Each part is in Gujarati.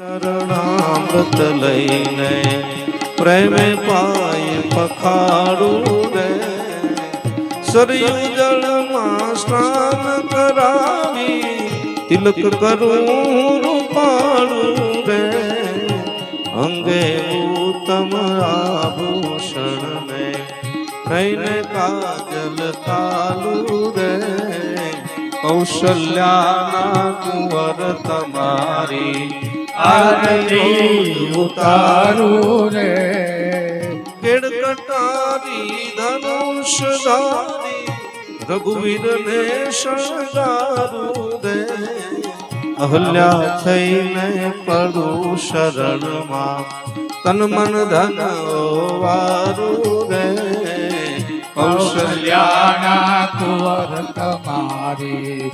ચરણામૃત લઈને પ્રેમે પાય પખાડું રે, સરયુ જળમાં સ્નાન કરાવી તિલક કરું રૂપાળું રે, અંગે ઉત્તમ આભૂષણ ને કઈને કાજલ કાલું રે, કૌશલ્યાના કુંવર તમારી આરતી ઉતારું રે, કેડકટારી ધનુષધારી રઘુવીર ને શણગારું રે, અહલ્યા થઈને પડું શરણમાં તન મન ધન વારું રે, કૌશલ્યાના કુંવર તમારી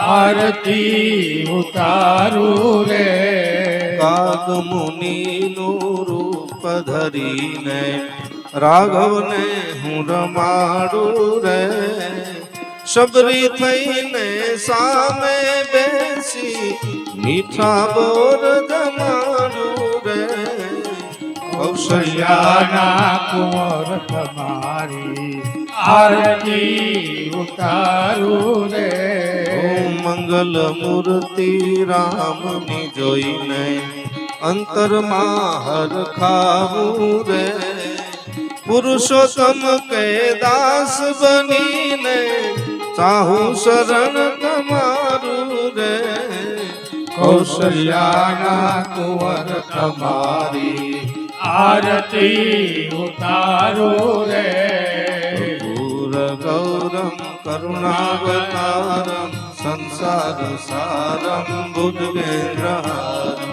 આરતી ઉતારું રે, કાગ મુનિનું રૂપ ધરીને રાઘવને હું રમાડું રે, શબરી થઈને સામે બેસી મીઠા બોર જમાડું રે, કૌશલ્યાના કુંવર તમારી આરતી ઉતારું રે, મંગલ મૂર્તિ રામની જોઈને અંતરમાં હરખાવું રે, પુરુષોત્તમ કે દાસ બનીને ચાહું શરણ તમારું રે, કૌશલ્યાના કુંવર તમારી આરતી ઉતારું રે, ગૌરમ કરુણાવતારમ સંસાર સારમ ભુજગેન્દ્રહારમ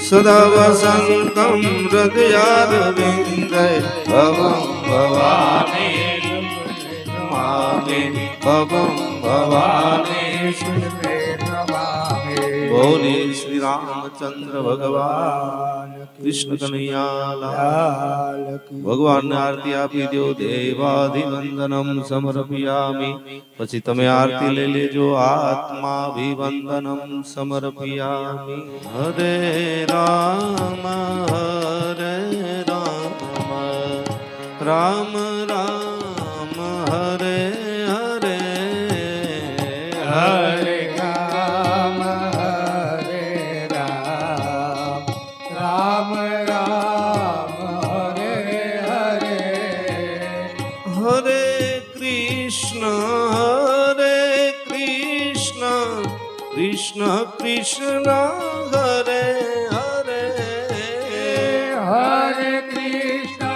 સદા વસંતમ હૃદયારવિંદે ભવં ભવાની મામે ભવં ભવાની બોલી શ્રી રામચંદ્ર ભગવાન કૃષ્ણ કનૈયા ભગવાનને આરતી આપી દો, દેવાધિવંદનમ સમર્પયામિ, પછી તમે આરતી લઈ લેજો, આત્માભિવંદનમ સમર્પયામિ, હરે રામ રામ રામ હરે હરે, હરે રામ હરે રામ, રામ રામ હરે હરે, હરે કૃષ્ણ કૃષ્ણ કૃષ્ણ હરે હરે, હરે કૃષ્ણ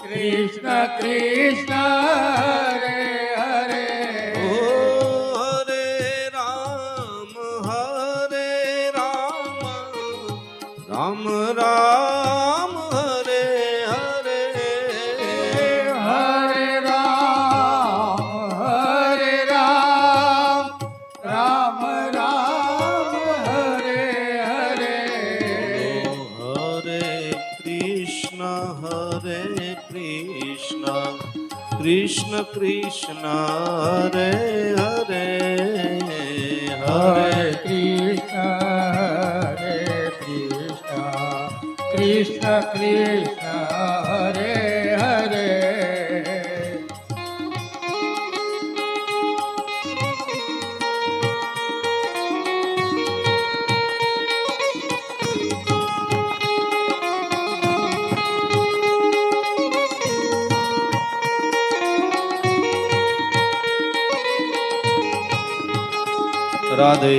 કૃષ્ણ કૃષ્ણ હરે હરે, ઓ હરે રામ રામ રામ હરે હરે, હરે રામ રામ રામ હરે હરે, હરે કૃષ્ણ કૃષ્ણ કૃષ્ણ હરે હરે, હરે કૃષ્ણ કૃષ્ણ કૃષ્ણ હરે હરે, રાધે.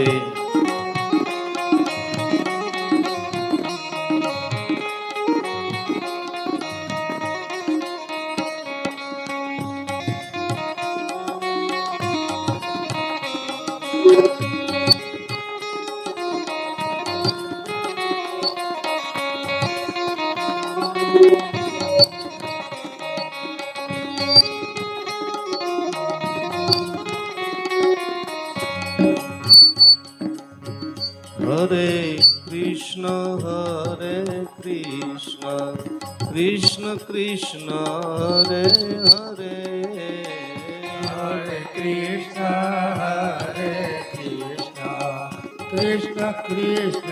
હરે કૃષ્ણ કૃષ્ણ કૃષ્ણ હરે હરે, હરે કૃષ્ણ કૃષ્ણ કૃષ્ણ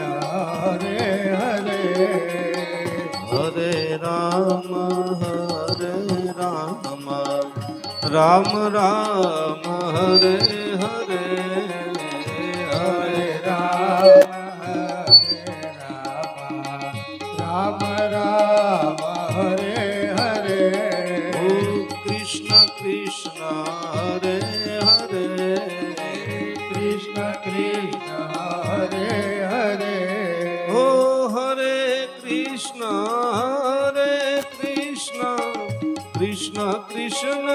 હરે હરે હરે રામ રામ રામ હરે હરે હરે હરે રામ રામ રામ હરે હરે ઓ કૃષ્ણ કૃષ્ણ હરે હરે કૃષ્ણ કૃષ્ણ હરે હરે ઓ હરે કૃષ્ણ કૃષ્ણ કૃષ્ણ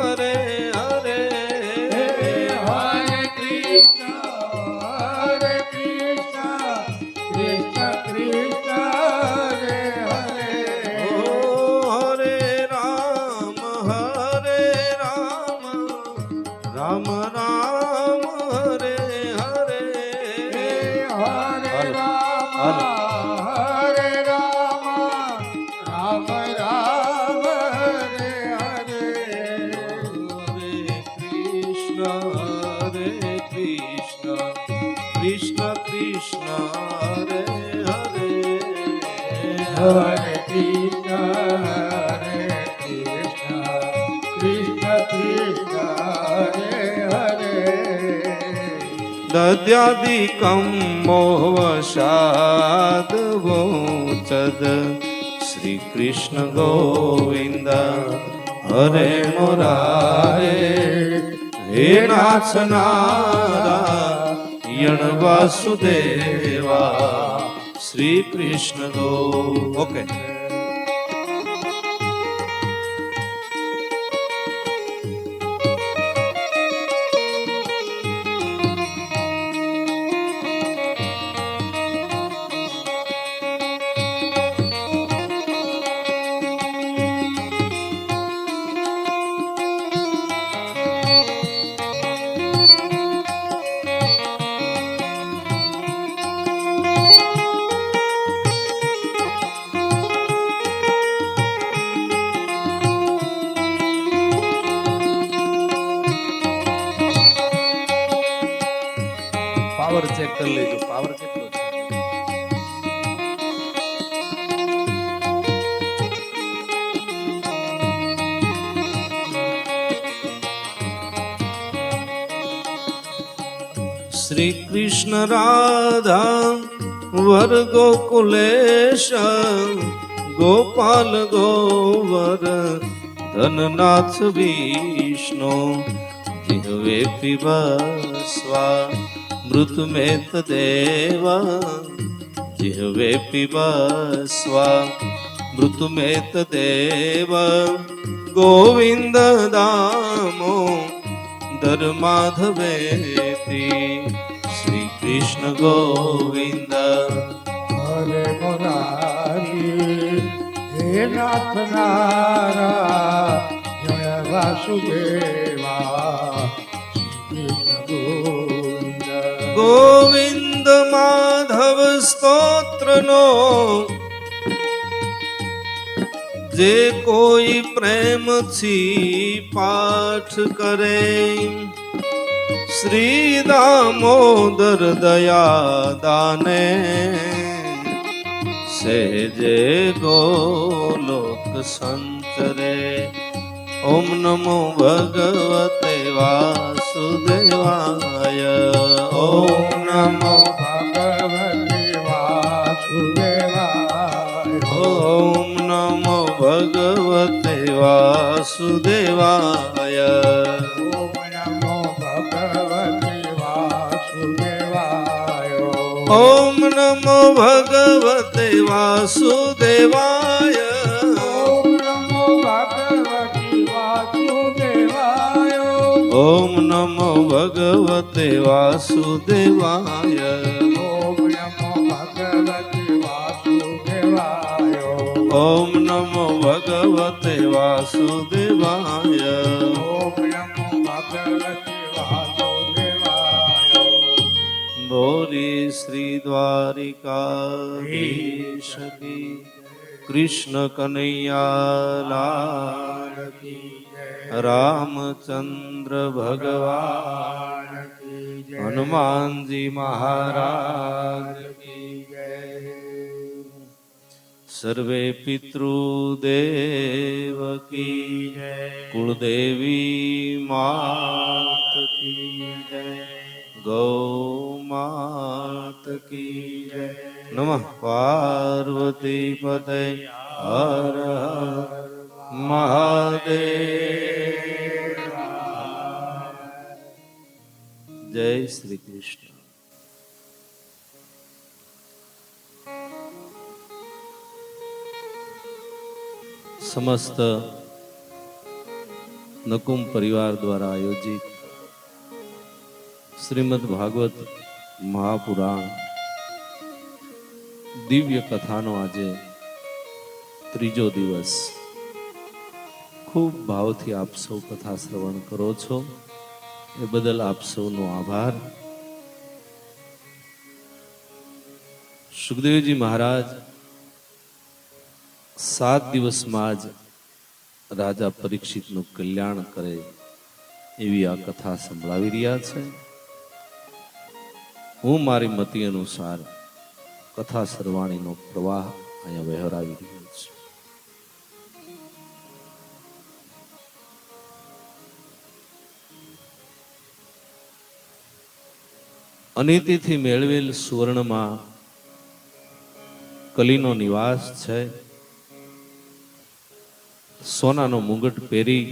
હરે હરે હરે કૃષ્ણ કૃષ્ણ કૃષ્ણ હરે હરે ઓ હરે રામ રામ રામ હરે હરે હરે રામ હાલો. હરે રામ રામ રામ હરે હરે હરે કૃષ્ણ કૃષ્ણ કૃષ્ણ હરે હરે હરે કૃષ્ણ કૃષ્ણ કૃષ્ણ હરે હરે દદ્યાદિકં મોહવશાદ વોચદ શ્રી કૃષ્ણ ગોવિંદ હરે મુરારે હે નાથ નારાયણ વાસુદેવા શ્રી કૃષ્ણ ગો ઓકે પાવર ચેક કરી લેજો પાવર કેટલો છે શ્રી કૃષ્ણ રાધા વર ગોકુલેશ ગોપાલ ગોવર ધનનાથ વિષ્ણુ જીહવે પીબસ્વા મૃતમેત દેવા જીહવે પીબસ્વા મૃતમેત દેવ ગોવિંદ દામો દર માધવેતિ શ્રી કૃષ્ણ ગોવિંદ હરે મુરારી હે નાથ નારાયણ વાસુદેવા શ્રી કૃષ્ણ ગોવિંદ ગોવિંદ માધવ સ્તોત્રનો જે કોઈ પ્રેમથી પાઠ કરે શ્રી દામોદર દયા દાને સહેજે ગોલોક સંચરે ઓમ નમો ભગવતે વાસુદેવાય ઓમ નમો ભગવતે વાસુદેવાય ઓમ નમો ભગવતે વાસુદેવાય ઓમ નમો ભગવતે વાસુદેવાય ઓમ નમો ભગવતે વાસુદેવાય ઓમ નમો ભગવતે વાસુદેવાય ઓમ નમો ભગવતે વાસુદેવાય ઓમ નમો ભગવતે વાસુદેવાય ઓમ નમો ભગવતે વાસુદેવાય ઓમ નમો ભગવતે વાસુદેવાય બોલી શ્રી દ્વારિકાધીશ કી કૃષ્ણ કનૈયા લાલ કી રામચંદ્ર ભગવાન કી જય. હનુમાનજી મહારાજ કી જય. સર્વે પિતૃદેવ કી જય. કુળદેવી માત કી જય ગૌ માત કી જય નમઃ પાર્વતી પતય હર હર મહાદેવ જય શ્રી કૃષ્ણ. સમસ્ત નકુમ પરિવાર દ્વારા આયોજિત શ્રીમદ ભાગવત મહાપુરાણ દિવ્ય કથાનો આજે ત્રીજો દિવસ. ખૂબ ભાવથી આપ સૌ કથા શ્રવણ કરો છો એ બદલ આપ સૌનો આભાર. સુખદેવજી મહારાજ 7 દિવસમાં જ રાજા પરીક્ષિતનું કલ્યાણ કરે એવી આ કથા સંભળાવી રહ્યા છે. હું મારી મતિ અનુસાર કથા સરવાણીનો પ્રવાહ અહીંયા વહેરાવી રહ્યો છું. અનિતિથી મેળવેલ સુવર્ણમાં કલીનો નિવાસ છે. સોનાનો મુગટ પહેરી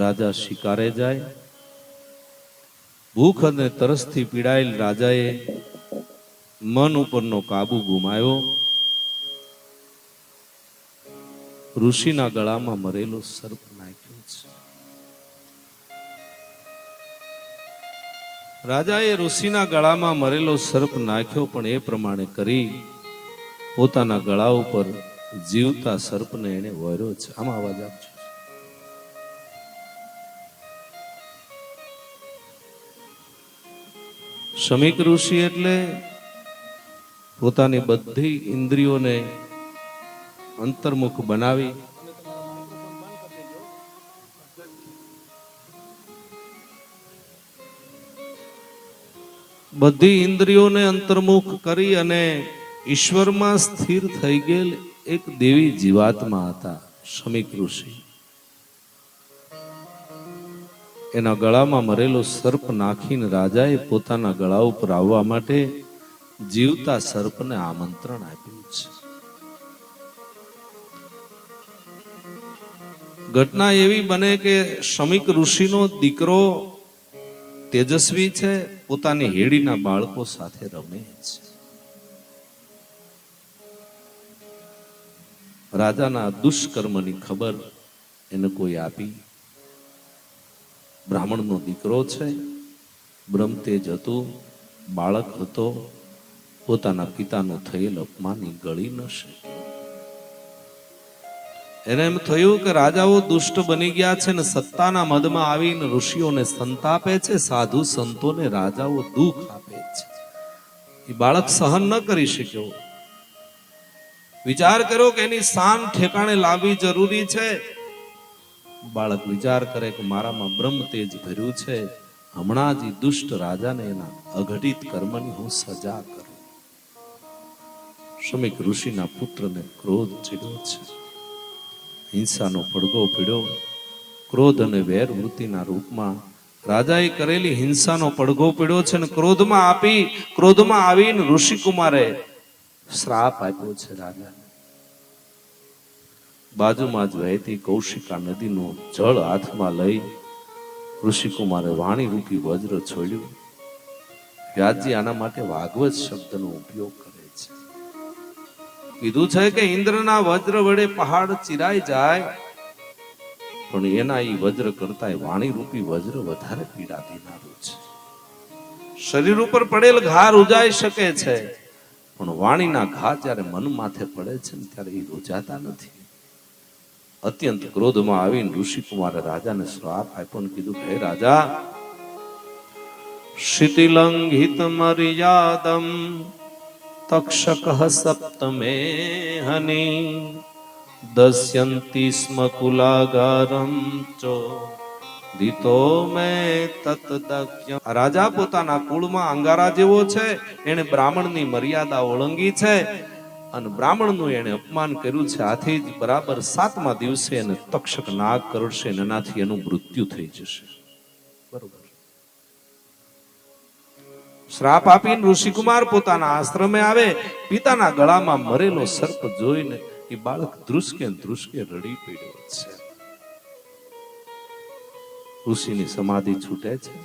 રાજા શિકારે જાય. ભૂખ અને તરસથી પીડાયેલ રાજાએ મન ઉપરનો કાબુ ગુમાવ્યો. ઋષિના ગળામાં મરેલો સર્પ નાખ્યો છે. રાજાએ ઋષિના ગળામાં મરેલો સર્પ નાખ્યો, પણ એ પ્રમાણે કરી પોતાના ગળા ઉપર જીવતા સર્પને એને વળ્યો છે. આમાં અવાજ આપજો. શમીક ઋષિ એટલે પોતાની બધી ઇન્દ્રિયોને અંતર્મુખ બનાવી બધી ઇન્દ્રિયોને અંતર્મુખ કરી અને ઈશ્વરમાં સ્થિર થઈ ગયેલ એક દેવી જીવાત્મા હતા શમીક ઋષિ. એના ગળામાં મરેલો સર્પ નાખીને રાજાએ પોતાના ગળા ઉપર આવવા માટે જીવતા સર્પને આમંત્રણ આપ્યું છે. ઘટના એવી બને કે શમીક ઋષિનો દીકરો તેજસ્વી છે, પોતાની હેડીના બાળકો સાથે રમે છે. રાજાના દુષ્કર્મની ખબર એને કોઈ આપી. બ્રાહ્મણનો દીકરો છે, બ્રહ્મતેજ હતું, બાળક હતો, પોતાના પિતાનું થયેલ અપમાન ગળી ન શક્યો. એને એમ થયું કે રાજાઓ દુષ્ટ બની ગયા છે ને સત્તાના મદમાં આવીને ઋષિઓને સંતાપે છે, સાધુ સંતોને રાજાઓ દુઃખ આપે છે. એ બાળક સહન ન કરી શક્યો. વિચાર કર્યો કે એની શાન ઠેકાણે લાવવી જરૂરી છે. બાળક વિચાર કરે કે મારામાં બ્રહ્મ તેજ ભર્યું છે, હમણાં જ દુષ્ટ રાજાને એના અઘટિત કર્મની હું સજા કરું. શમીક ઋષિના પુત્રને ક્રોધ ચડ્યો છે. હિંસાનો પડઘો પીડ્યો. ક્રોધ અને વેર વૃત્તિના રૂપમાં રાજાએ કરેલી હિંસાનો પડઘો પીડ્યો છે અને ક્રોધમાં આવીને ઋષિકુમારે શ્રાપ આપ્યો છે રાજાને. બાજુમાં જ વહેતી કૌશિકા નદીનું જળ હાથમાં લઈ ઋષિકુમારે વાણી રૂપી વજ્ર છોડ્યું. વ્યાસજી આના માટે વાગવત શબ્દનો ઉપયોગ કરે છે. કીધું છે કે ઇન્દ્રના વજ્ર વડે પહાડ ચિરાઈ જાય, પણ એના એ વજ્ર કરતા વાણી રૂપી વજ્ર વધારે પીડા દેનારું છે. શરીર ઉપર પડેલ ઘા રૂજાઈ શકે છે, પણ વાણીના ઘા જ્યારે મન માથે પડે છે ને ત્યારે એ રૂજાતા નથી. અત્યંત ક્રોધમાં આવીને ઋષિકુમારે રાજાને શ્રાપ આપ્યો ને કીધું, હે રાજા, શિતિલંઘિત મર્યાદમ તક્ષક સપ્તમે હની દસ્યંતિ સ્મ કુલાગારમ ચો દીતો મેં તતદજ્ઞ. રાજા પોતાના કુળમાં અંગારા જેવો છે, એને બ્રાહ્મણની મર્યાદા ઓળંગી છે અને બ્રાહ્મણનું એને અપમાન કર્યું છે. આથી જ બરાબર 7મા દિવસે એને તક્ષક નાગ કરડશે અને એનાથી એનું મૃત્યુ થઈ જશે. બરોબર. શ્રાપ આપીને ઋષિકુમાર પોતાના આશ્રમે આવે. પિતાના ગળામાં મરેલો સર્પ જોઈને એ બાળક ધ્રુસકે રડી પડ્યો છે. ઋષિની સમાધિ છૂટે છે.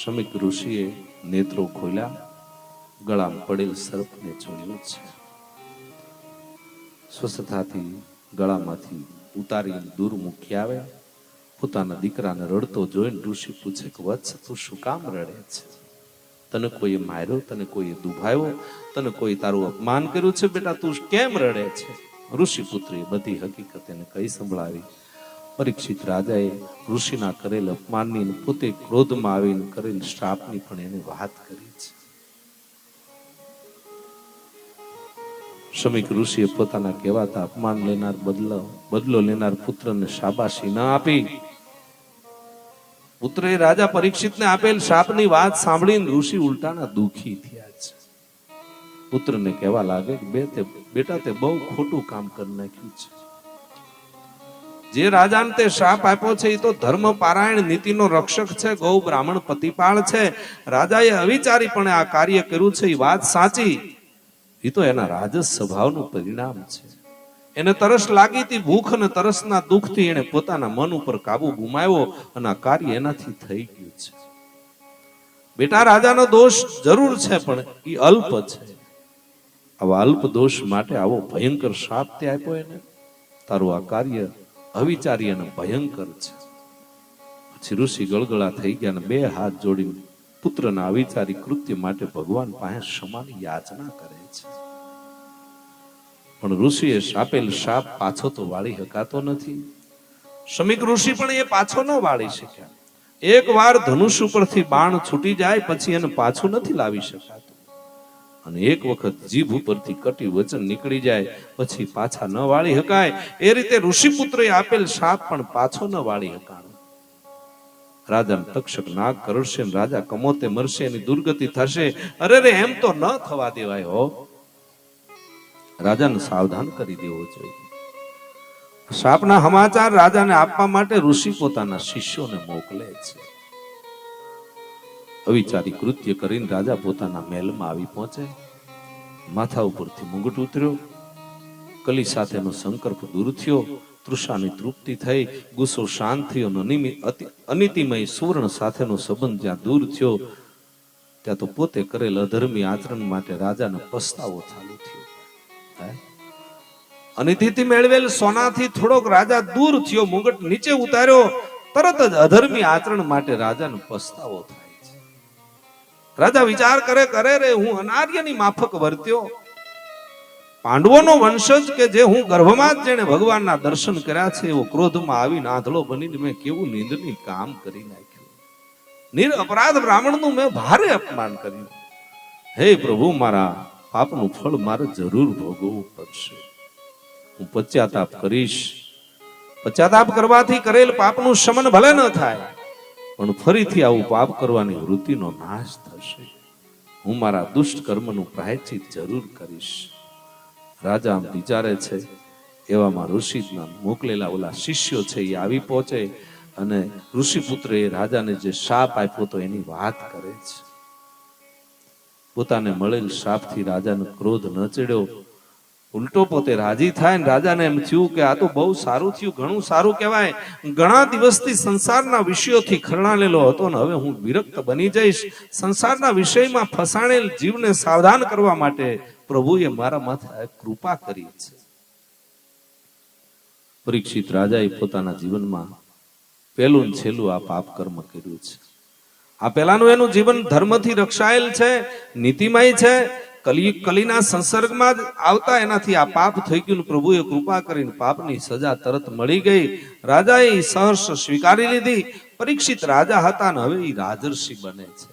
શમીક ઋષિએ નેત્રો ખોલ્યા, ગળામાં પડેલ સર્પને જોયું છે. સ્વસ્થતાથી ગળામાંથી ઉતારીને દૂર મૂકી આવે. પોતાના દીકરાને રડતો જોઈને ઋષિ પૂછે કે વત્સ, તું શું કામ રડે છે? તને કોઈએ માર્યો? તને કોઈએ દુભાયો? તને કોઈ તારું અપમાન કર્યું છે? બેટા તું કેમ રડે છે? ઋષિ પુત્રીએ બધી હકીકત એને કઈ સંભળાવી. પરીક્ષિત રાજાએ ઋષિના કરેલ અપમાનની, પોતે ક્રોધમાં આવીને કરેલ શ્રાપની પણ એને વાત કરી છે. શમીક ઋષિએ પોતાના કહેવાતા અપમાન લેનાર બદલો લેનાર પુત્રને શાબાશી ન આપી. પુત્રએ રાજા પરીક્ષિતને આપેલ શાપની વાત સાંભળીને ઋષિ ઉલટાના દુખી થયા છે. પુત્રને કહેવા લાગે કે બેટા તે બહુ ખોટું કામ કરી નાખ્યું છે. જે રાજાને તે શાપ આપ્યો છે એ તો ધર્મ પારાયણ નીતિનો રક્ષક છે, ગૌ બ્રાહ્મણ પતિપાળ છે. રાજાએ અવિચારીપણે આ કાર્ય કર્યું છે એ વાત સાચી. એ તો એના રાજસ સ્વભાવનું પરિણામ છે. એને તરસ લાગી હતી, ભૂખ અને તરસના દુઃખથી એને પોતાના મન ઉપર કાબુ ગુમાવ્યો અને આ કાર્ય એનાથી થઈ ગયું છે. બેટા રાજાનો દોષ જરૂર છે પણ એ અલ્પ છે. આવા અલ્પ દોષ માટે આવો ભયંકર શાપ તે આપ્યો એને. તારું આ કાર્ય અવિચારી અને ભયંકર છે. પછી ઋષિ ગળગળા થઈ ગયા અને 2 હાથ જોડીને પુત્રના અવિચારી કૃત્ય માટે ભગવાન પાસે ક્ષમાની યાચના કરે છે. પણ ઋષિએ આપેલ શાપ પાછો તો વાળી શકાતો નથી. શમીક ઋષિ પણ એ પાછો ન વાળી શક્યા. એક વાર ધનુષ ઉપરથી બાણ છૂટી જાય પછી એને પાછું નથી લાવી શકાતું. અને એક વખત જીભ ઉપરથી કટી વચન નીકળી જાય પછી પાછા ન વાળી શકાય. એ રીતે ઋષિપુત્રએ આપેલ શાપ પણ પાછો ન વાળી શકાય. રાજાને તક્ષક નાગ કરડશે, રાજા કમોતે મરશે, એની દુર્ગતિ થશે. અરે રે, એમ તો ન થવા દેવાય હો. રાજાને સાવધાન કરી દેવો જોઈએ. શાપના સમાચાર રાજાને આપવા માટે ઋષિ પોતાના શિષ્યોને મોકલે છે. અવિચારી કૃત્ય કરીને રાજા પોતાના મહેલમાં આવી પહોંચે. માથા ઉપરથી મુગટ ઉતર્યો, કલી સાથેનો સંકલ્પ દૂર થયો, તૃષાની તૃપ્તિ થઈ, ગુસ્સો શાંત થયો, અનિતિમય સુવર્ણ સાથેનો સંબંધ જ્યાં દૂર થયો ત્યાં તો પોતે કરેલ અધર્મી આચરણ માટે રાજાને પસ્તાવો ચાલુ થયો. અનિતિથી મેળવેલ સોનાથી થોડોક રાજા દૂર થયો, મુગટ નીચે ઉતાર્યો. તરત જ અધર્મી આચરણ માટે રાજાને પસ્તાવો થાય છે. રાજા વિચાર કરે રે, હું અનાર્યની માફક વર્ત્યો. પાંડવોનો વંશજ કે જે હું ગર્ભમાં જ જેને ભગવાનના દર્શન કર્યા છે એવો ક્રોધમાં આવીને આંધળો બનીને મેં કેવું નિંદનીય કામ કરી નાખ્યું. નિરઅપરાધ બ્રાહ્મણનું મેં ભારે અપમાન કર્યું. હે પ્રભુ, મારા પાપનું ફળ મારે જરૂર ભોગવવું પડશે. હું પશ્ચાતાપ કરીશ. પશ્ચાતાપ કરવાથી કરેલ પાપનું શમન ભલે ન થાય પણ ફરીથી આવું પાપ કરવાની વૃત્તિનો નાશ થશે. હું મારા દુષ્ટ કર્મનું પ્રાયશ્ચિત જરૂર કરીશ. રાજા આમ વિચારે છે એવામાં ઋષિના મોકલેલા ઓલા શિષ્યો છે એ આવી પહોંચે અને ઋષિપુત્રએ રાજાને જે શાપ આપ્યો તો એની વાત કરે છે. પોતાને મળેલ શાપથી રાજાને ક્રોધ ન ચડ્યો, ઉલટો પોતે રાજી થાય ને રાજાને એમ થયું કે આ તો બહુ સારું થયું, ઘણું સારું કહેવાય. ઘણા દિવસથી સંસારના વિષયોથી ખરણાલેલો હતો ને હવે હું વિરક્ત બની જઈશ. સંસારના વિષયમાં ફસાણેલ જીવને સાવધાન કરવા માટે પ્રભુએ મારા માથે કૃપા કરી છે. પરીક્ષિત રાજાએ પોતાના જીવનમાં પહેલું ને છેલ્લું આ પાપ કર્મ કર્યું છે. આ પહેલાનું એનું જીવન ધર્મથી રક્ષાયેલ છે, નીતિમય છે. કલીના સંસર્ગમાં જ આવતા એનાથી આ પાપ થઈ ગયું. પ્રભુએ કૃપા કરીને પાપની સજા તરત મળી ગઈ. રાજાએ સહર્ષ સ્વીકારી લીધી. પરીક્ષિત રાજા હતા ને હવે એ રાજર્ષિ બને છે.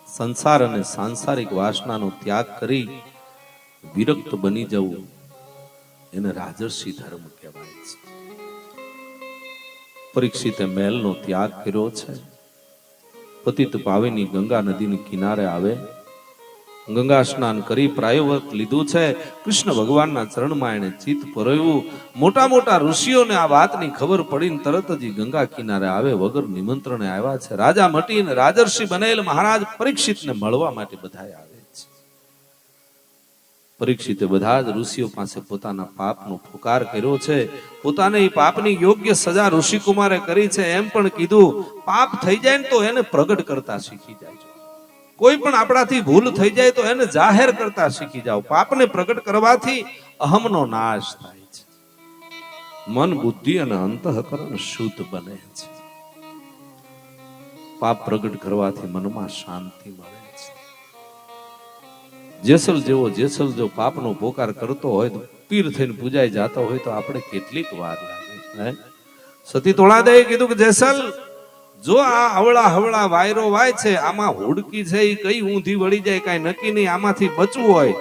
સંસાર અને સાંસારિક વાસનાનો ત્યાગ કરી વિરક્ત બની જવું એને રાજર્ષિ ધર્મ કહેવાય છે. પરીક્ષિતે મહેલનો ત્યાગ કર્યો છે. પતિત પાવિની ગંગા નદીની કિનારે આવે, ગંગા સ્નાન કરી પ્રાયવત લીધું છે. કૃષ્ણ ભગવાનના ચરણમાં એને ચિત્ત પરોવ્યું. મોટા મોટા ઋષિઓને આ વાતની ખબર પડીને તરત જ ગંગા કિનારે આવે, વગર નિમંત્રણે આવ્યા છે. રાજા મટીને રાજર્ષિ બનેલ મહારાજ પરીક્ષિતને મળવા માટે બધા આવે છે. પરીક્ષિતે બધા જ ઋષિઓ પાસે પોતાના પાપનો પુકાર કર્યો છે. પોતાને એ પાપની યોગ્ય સજા ઋષિકુમારે કરી છે. એમ પણ કીધું, પાપ થઈ જાય ને તો એને પ્રગટ કરતા શીખી જાય. કોઈ પણ આપણાથી ભૂલ થઈ જાય તો એને જાહેર કરતા શીખી જાઓ. પાપને પ્રગટ કરવાથી અહમનો નાશ થાય છે. મન, બુદ્ધિ અને અંતઃકરણ શુદ્ધ બને છે. પાપ પ્રગટ કરવાથી મનમાં શાંતિ મળે છે. જેસલ જો પાપનો પોકાર કરતો હોય તો પીર થઈને પૂજાઈ જતો હોય તો આપણે કેટલીક વાર લાગે. સતી તોળાદે કીધું કે જેસલ, જો આ હવળા હવળા વાયરો વાય છે, આમાં હુડકી છે એ કઈ ઊંધી વળી જાય કઈ નક્કી નહીં. આમાંથી બચવું હોય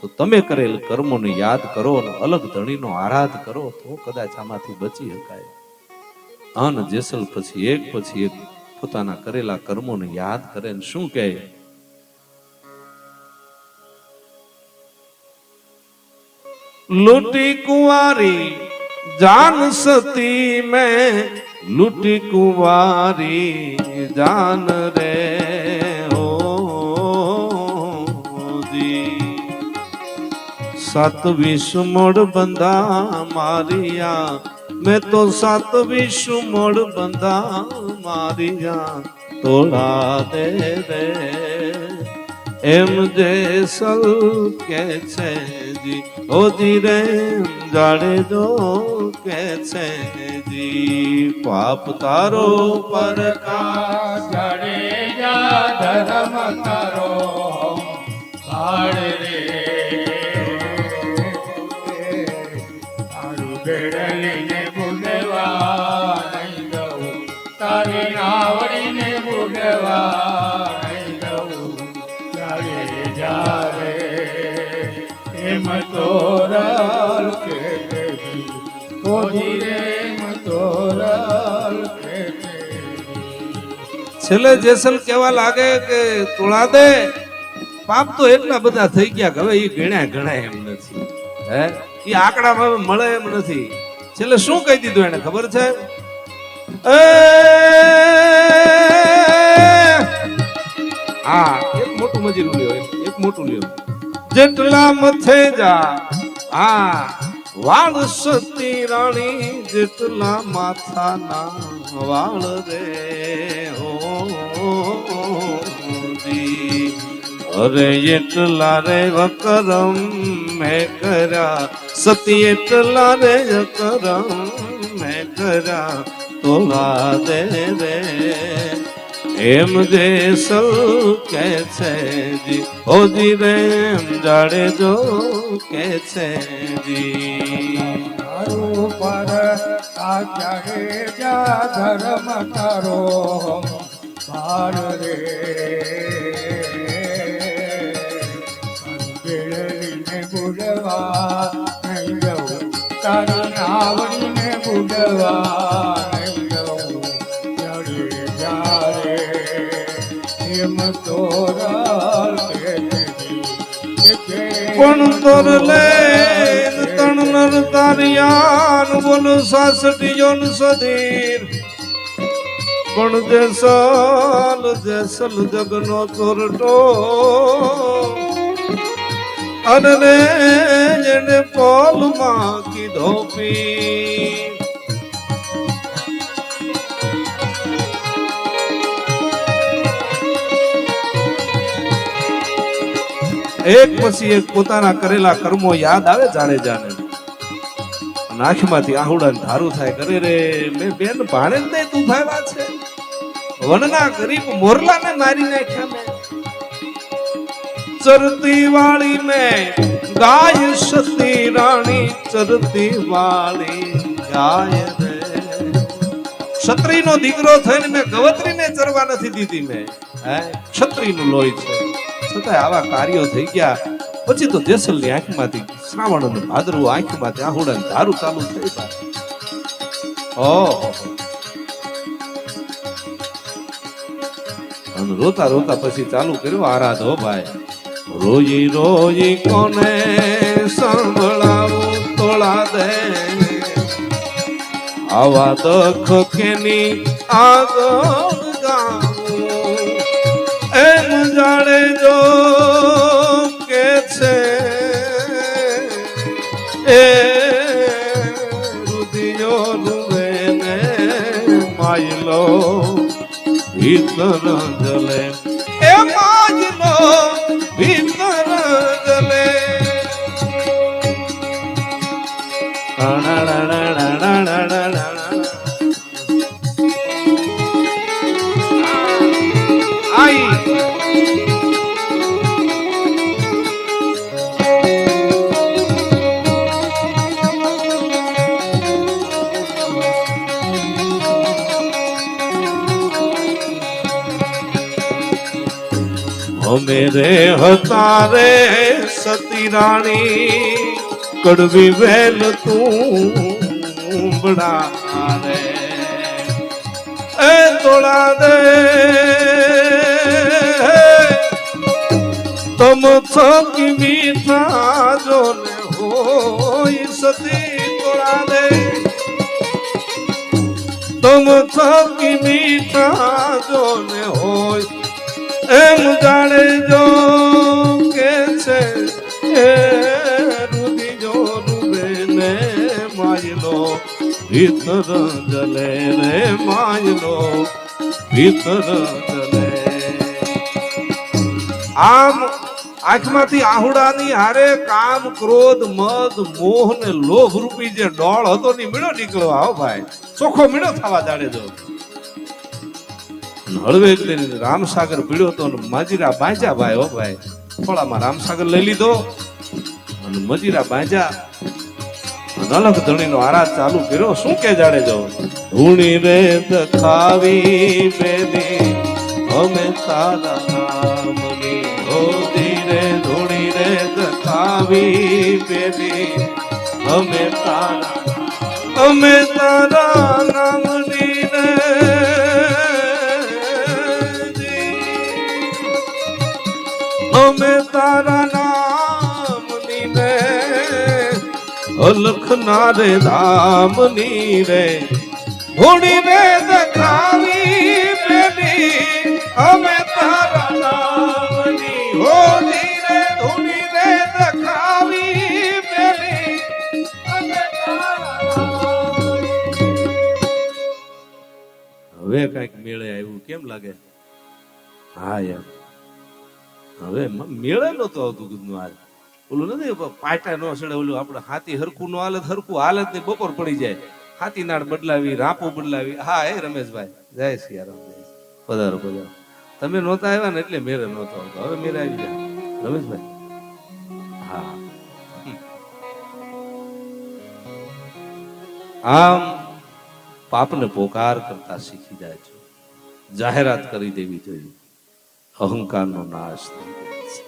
તો તમે કરેલ કર્મોને યાદ કરો અને અલગ ધણીનો આરાધ કરો તો કદાચ આમાંથી બચી શકાય. અન જેસલ પછી એક પોતાના કરેલા કર્મોને યાદ કરે ને શું કહે, લૂટી કુંવારી જાન સતી મેં, लुटी कुंवारी जान रे हो दी, सात विश्व मोड़ बंदा मारिया, मैं तो सात विश्व मोड़ बंदा मारिया, तोड़ा दे रे एम जेसल के छे जी, ओ जी रे जाड़े जो के छे जी, पाप तारो पर का જડે જા ધર્મ તારો કાળ રે, તારું બેડલીને બુડવા નહીં દઉં, તારી નાવડીને બુડવા નહીં દઉં, જડે જા રે એમ તોરલ કે ઓજી રે એમ તોરલ કે છેલ્લે જેસલ કેવા લાગે કે તોળા દે, પાપ તો એટલા બધા થઈ ગયા કે હવે એ ગણ્યા એમ નથી. હે એ આંકડામાં મળે એમ નથી. છેલ્લે શું કહી દીધું એને ખબર છે? હા, એક મોટું મજીરું લ્યો, એક મોટું લ્યો. જેટલા મથે જા આ વાળ સતી રાણી, જેટલા માથાના વાળ રે હો જી, અરે એટલા રે વકરમ મેં કર્યા, સતી એટલા રે કરમ મેં કર્યા, તોલા દે રે એમ જેસલ કે છે જી, ઓજી રે એમ જાડે જો કે છે જી. તારું પર આચારે જા ધર્મ તારો પાર રે, બેડલીને બુડવા નહીં દઉં, તારી નાવડીને બુડવા નહીં દઉં, જડે જા રે એમ તોરલ કે પણ તોરલે તણ નર તારિયાન બોલ સાસટીયોન સધીર, પણ જેસલ જગનો ચોરટો, અને જેને પોલમાં કીધો પી. એક પછી એક પોતાના કરેલા કર્મો યાદ આવે જાડેજાને, આંખમાંથી આહુડા ધારું થાય. કરે રે મેં બેન ભાણે જ નહીં તું ભાવ્યા છે, વનના ગરીબ મોરલાને મારી નાખ્યા મેં, ચરતી વાળી મેં ગાય સતી રાણી, ચરતી વાળી ગાય રે, ક્ષત્રિયનો દીકરો થઈને મેં ગવત્રીને ચરવા નથી દીધી. મેં ક્ષત્રિયનું લોહી છે છતાં આવા કાર્યો થઈ ગયા. પછી તો જેસલની આંખમાંથી શ્રાવણ અને ભાદરવું આંખમાંથી આહુડાની ધારું ચાલુ થઈ ભાઈ. ઓહો. અને રોતા રોતા પછી ચાલુ કર્યું આરાધો ભાઈ. રોજી રોજી કોને સંભળાવું તોળા દે, આવા દખ કેની આગળ ગાવું, એમ જાણે જો કે છે એ રુધિયો ડૂબે ને માયલો ભીતર જલે, એ માયલો ભીતર જલે. અમે રે હતા રે સતી રાણી, કડવી વેલ તું બડા રે, એ તોડા દે તમ થકી મીઠા જો ને હોય સતી, તોડા દે તમ થકી મીઠા જો ને હોય, એમ જાણે જો કે છે એ રુધિયો ડૂબે ને માયલો ભીતર જલે રે, માયલો ભીતર જલે. આમ આંખમાંથી આહુડાની હારે કામ ક્રોધ મદ મોહ ને લોભ રૂપી જે ડોળ હતો ની મીણો નીકળવા. હો ભાઈ, ચોખ્ખો મીણો થવા જાડે જો. હળવે રામસાગર પીડ્યો તો મજીરા બાંજા ભાઈ. હો ભાઈ, થોડામાં રામસાગર લઈ લીધો અને મજીરા બાંજા નલક ધણી નો આરાધ ચાલુ કર્યો. શું કે જાડે જો, ધૂણી રે દખાવી બેની અમે તારા નામની, હોદી રે ધૂણી રે દખાવી બેની અમે તારા નામની રે, અમે તારા નામની રે, અલખ ના રે ધામની રે, ધૂણી રે દખાવી બેની અમે તારા નામની, હોદી રે ધૂણી રે દખાવી બેની અમે તારા નામની. હવે કઈક મેળે આવ્યું કેમ લાગે? હા યાર, હવે મેળે નતો આવતું કીધું. આજ ઓલું નથી પાટા નો સડે, ઓલું આપડે હાથી હરખું નો હાલત, હરખું હાલત ને બપોર પડી જાય, હાથી નાળ બદલાવી, રાપો બદલાવી. હા એ રમેશભાઈ, જય સિયારામ, પધારો પધારો. તમે નહોતા આવ્યા ને એટલે મેળે નહોતો આવતો, હવે મેળે આવી જાય રમેશભાઈ. હા, આમ પાપને પોકાર કરતા શીખી જાય છે. જાહેરાત કરી દેવી જોઈએ, અહંકારનો નાશ થઈ જાય છે.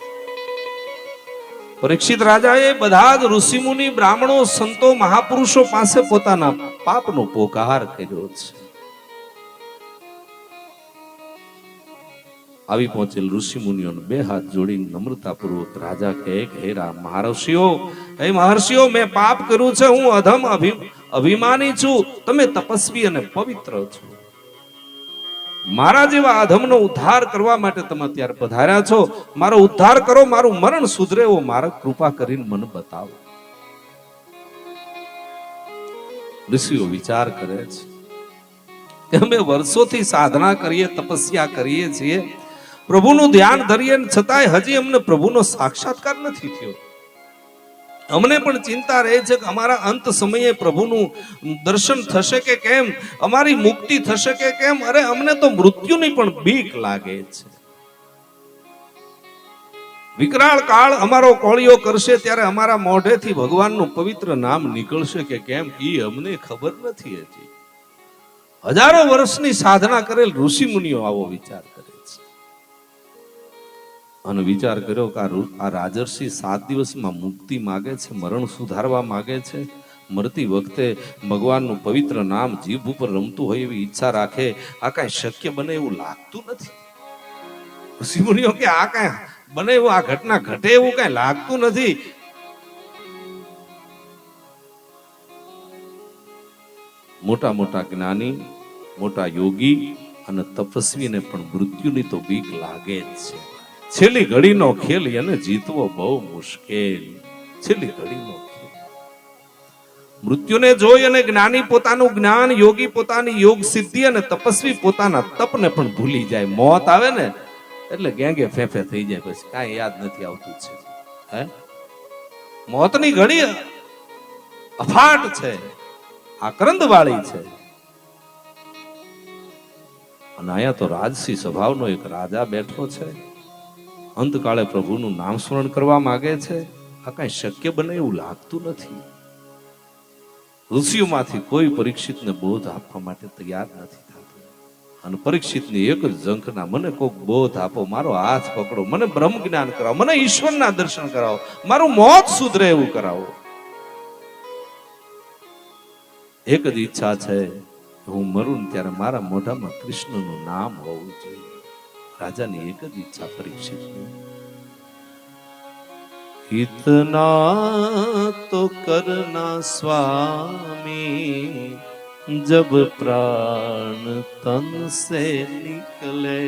પરીક્ષિત રાજાએ બધા જ ઋષિમુનિ બ્રાહ્મણો સંતો મહાપુરુષો પાસે પોતાના પાપનો પોકાર કર્યો છે. આવી પહોંચેલ ઋષિમુનિઓને બે હાથ જોડીને નમ્રતાપૂર્વક રાજા કહે કે હે મહર્ષિઓ, મેં પાપ કર્યું છે, હું અધમ અભિમાની છું, તમે તપસ્વી અને પવિત્ર છો. મારા જેવા અધમનો ઉદ્ધાર કરવા માટે તમે અત્યારે પધાર્યા છો. મારો ઉદ્ધાર કરો, મારું મરણ સુધરે એવો મારા કૃપા કરીને મને બતાવો. ઋષિઓ વિચાર કરે છે કે અમે વર્ષોથી સાધના કરીએ, તપસ્યા કરીએ છીએ, પ્રભુનું ધ્યાન ધરીએ, છતાંય હજી અમને પ્રભુનો સાક્ષાત્કાર નથી થયો. અમને પણ ચિંતા રહે છે કે અમારા અંત સમયે પ્રભુનું દર્શન થશે કે કેમ, અમારી મુક્તિ થશે કે કેમ. અરે અમને તો મૃત્યુની પણ બીક લાગે છે. વિકરાળ કાળ અમારો કોળિયો કરશે ત્યારે અમારા મોઢેથી ભગવાનનું પવિત્ર નામ નીકળશે કે કેમ, એ અમને ખબર નથી. હજી હજારો વર્ષની સાધના કરેલ ઋષિ મુનિઓ આવો વિચાર કરે છે. અને વિચાર કર્યો કે આ રાજર્ષિ 7 દિવસમાં મુક્તિ માગે છે, મરણ સુધારવા માગે છે. મરતી વખતે ભગવાનનું પવિત્ર નામ જીભ ઉપર રમતું હોય એવી ઈચ્છા રાખે. આ કાંઈ શક્ય બને એવું લાગતું નથી. ઋષિમુનિઓ કે આ કાંઈ બને એવું, આ ઘટના ઘટે એવું કાંઈ લાગતું નથી. મોટા મોટા જ્ઞાની, મોટા યોગી અને તપસ્વીને પણ મૃત્યુની તો બીક લાગે જ છે. છેલ્લી ઘડીનો ખેલ એને જીતવો બહુ મુશ્કેલ. છેલ્લી ઘડીનો ખેલ. મૃત્યુને જોઈ અને જ્ઞાની પોતાનું જ્ઞાન, યોગી પોતાની યોગ સિદ્ધિ અને તપસ્વી પોતાના તપને પણ ભૂલી જાય. મોત આવે ને એટલે ગેંગે ફેફે થઈ જાય, પછી કાંઈ યાદ નથી આવતું છે. હે, મોતની ઘડી અફાટ છે, આક્રંદ વાળી છે. અને અહીંયા તો રાજસી સ્વભાવનો એક રાજા બેઠો છે, અંતકાળે પ્રભુનું નામ સ્મરણ કરવા માંગે છે. આ કાંઈ શક્ય બને એવું લાગતું નથી. ઋષિઓમાંથી કોઈ પરીક્ષિતને બોધ આપવા માટે તૈયાર નથી થતું. અને પરીક્ષિતની એક જ ઝંખના, મને કોક બોધ આપો, મારો હાથ પકડો, મને બ્રહ્મ જ્ઞાન કરાવો, મને ઈશ્વરના દર્શન કરાવો, મારું મોત સુધરે એવું કરાવો. એક જ ઈચ્છા છે, હું મરું ને ત્યારે મારા મોઢામાં કૃષ્ણનું નામ હોવું જોઈએ. રાજાની એક જ ઈચ્છા પરીક્ષિતની. इतना तो करना स्वामी जब प्राण तन से निकले,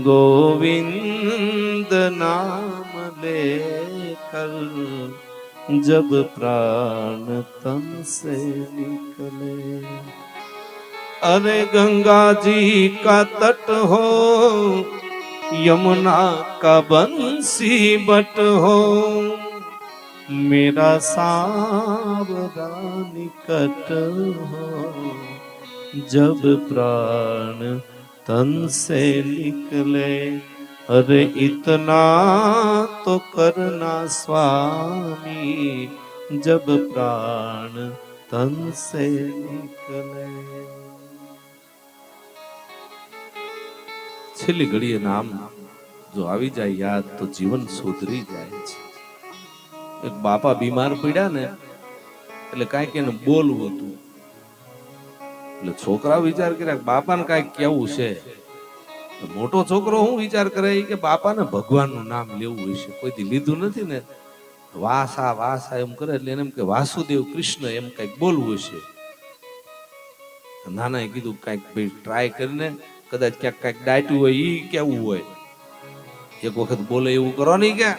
गोविंद नाम लेकर जब प्राण तन से निकले. अरे गंगा जी का तट हो, यमुना का बंसी बट हो, मेरा सावधान निकट हो, जब प्राण तन से निकले. अरे इतना तो करना स्वामी जब प्राण तन से निकले. છેલ્લી ઘડીએ નામ જો આવી જાય યાદ તો જીવન સુધરી જાય છે. એક બાપા બીમાર પડ્યા ને એટલે કાંઈક એને બોલવું હતું. એટલે છોકરા વિચાર કર્યા કે બાપાને કાંઈક કેવું છે. મોટો છોકરો હું વિચાર કરે કે બાપાને ભગવાનનું નામ લેવું હશે, કોઈથી લીધું નથી ને, વાસા વાસા એમ કરે એટલે એને એમ કે વાસુદેવ કૃષ્ણ એમ કંઈક બોલવું હશે. નાનાએ કીધું કાંઈક ભાઈ ટ્રાય કરીને, કદાચ ક્યાંક કાંઈક ડાયટું હોય ઈ કેવું હોય, એક વખત બોલે એવું કરો નહીં કે.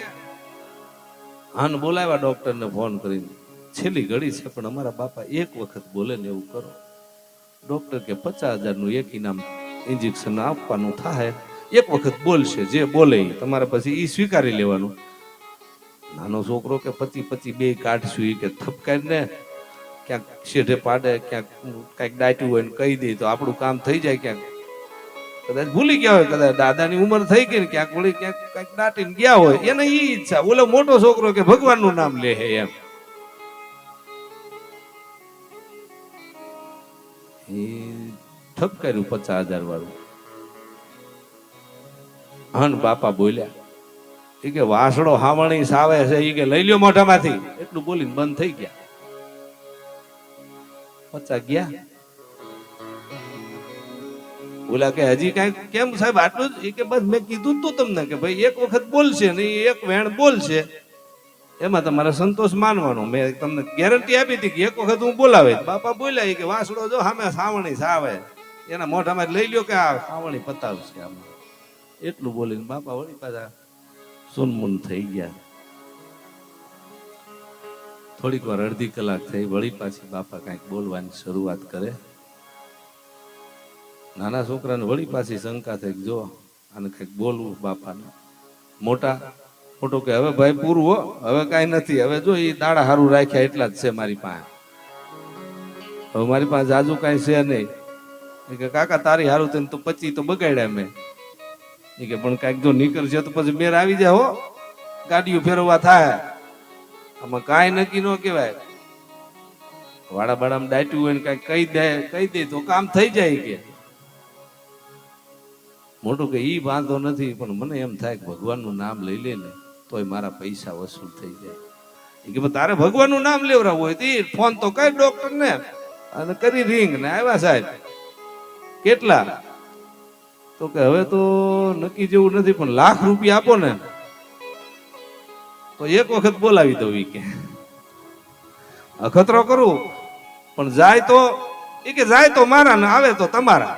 હાન બોલાવ્યા ડોક્ટરને ફોન કરીને, છેલ્લી ઘડી છે પણ અમારા બાપા એક વખત બોલે ને એવું કરો. ડોક્ટર કે 50,000 નું એક ઇનામ ઇન્જેક્શન આપવાનું થાય, એક વખત બોલશે, જે બોલે તમારે પછી ઈ સ્વીકારી લેવાનું. નાનો છોકરો કે 25 બે કાઢશું, કે થપકારીને ક્યાંક શેઢે પાડે, ક્યાંક કાંઈક ડાયટું હોય ને કહી દે તો આપણું કામ થઈ જાય. ક્યાંક કદાચ ભૂલી ગયા હોય, કદાચ દાદાની ઉંમર થઈ ગઈ ને ક્યાંક વળી ક્યાંક કાંઈક દાટીને ગયા હોય, એને ઈ ઈચ્છા. ઓલો મોટો છોકરો કે ભગવાનનું નામ લે હે એમ. એ ઠપકાર્યું 50,000 વાળું. હન બાપા બોલ્યા, એ કે વાસડો હાવણી સાવે છે, એ કે લઈ લ્યો મોઢામાંથી. એટલું બોલીને બંધ થઈ ગયા. 50 ગયા. બોલા કે હજી કઈક કેમ સાહેબ આટલું જ? કે બસ મેં કીધું તું તમને કે ભાઈ એક વખત બોલશે ને એક વેણ બોલશે, એમાં તમારે સંતોષ માનવાનો. મેં તમને ગેરંટી આપી હતી કે એક વખત હું બોલાવે. બાપા બોલ્યા કે વાસડો જો સામે સાવણી સાવે, એના મોઢામાં લઈ લ્યો કે આ સાવણી પતાવશે આમાં. એટલું બોલીને બાપા વળી પાછા સુનમુન થઈ ગયા. થોડીક વાર અડધી કલાક થઈ, વળી પાછી બાપા કઈક બોલવાની શરૂઆત કરે. નાના છોકરાને વળી પાછી શંકા થઈ, જો આને કઈક બોલવું બાપાને. મોટો કે હવે ભાઈ પૂરું હો, હવે કઈ નથી, હવે જો એ દાડા હારું રાખ્યા એટલા જ છે મારી પાસે, હવે મારી પાસે જાજુ કઈ છે નહીં. કે કાકા તારી હારું થઈને તો 25 તો બગાડ્યા મેં. એ કે પણ કઈક જો નીકળશે તો પછી મેર આવી જાય હો, ગાડીઓ ફેરવવા થાય, આમાં કાંઈ નક્કી ન કહેવાય. વાડા બાડામાં દાટ્યું હોય ને કઈ કહી દે તો કામ થઈ જાય. કે મોટું કે ઈ વાંધો નથી, પણ મને એમ થાય કે ભગવાનનું નામ લઈ લે ને તોય મારા પૈસા વસૂલ થઈ જાય. એ કે તારે ભગવાનનું નામ લેવડાવવું હોય તો ફોન તો કઈ ડોક્ટર ને અને કરી રિંગ ને આવ્યા સાહેબ કેટલા, તો કે હવે તો નક્કી જેવું નથી, પણ લાખ રૂપિયા આપો ને તો એક વખત બોલાવી દઉં. ઈ કે અખતરો કરું પણ જાય તો એ કે જાય તો મારા ને આવે તો તમારા.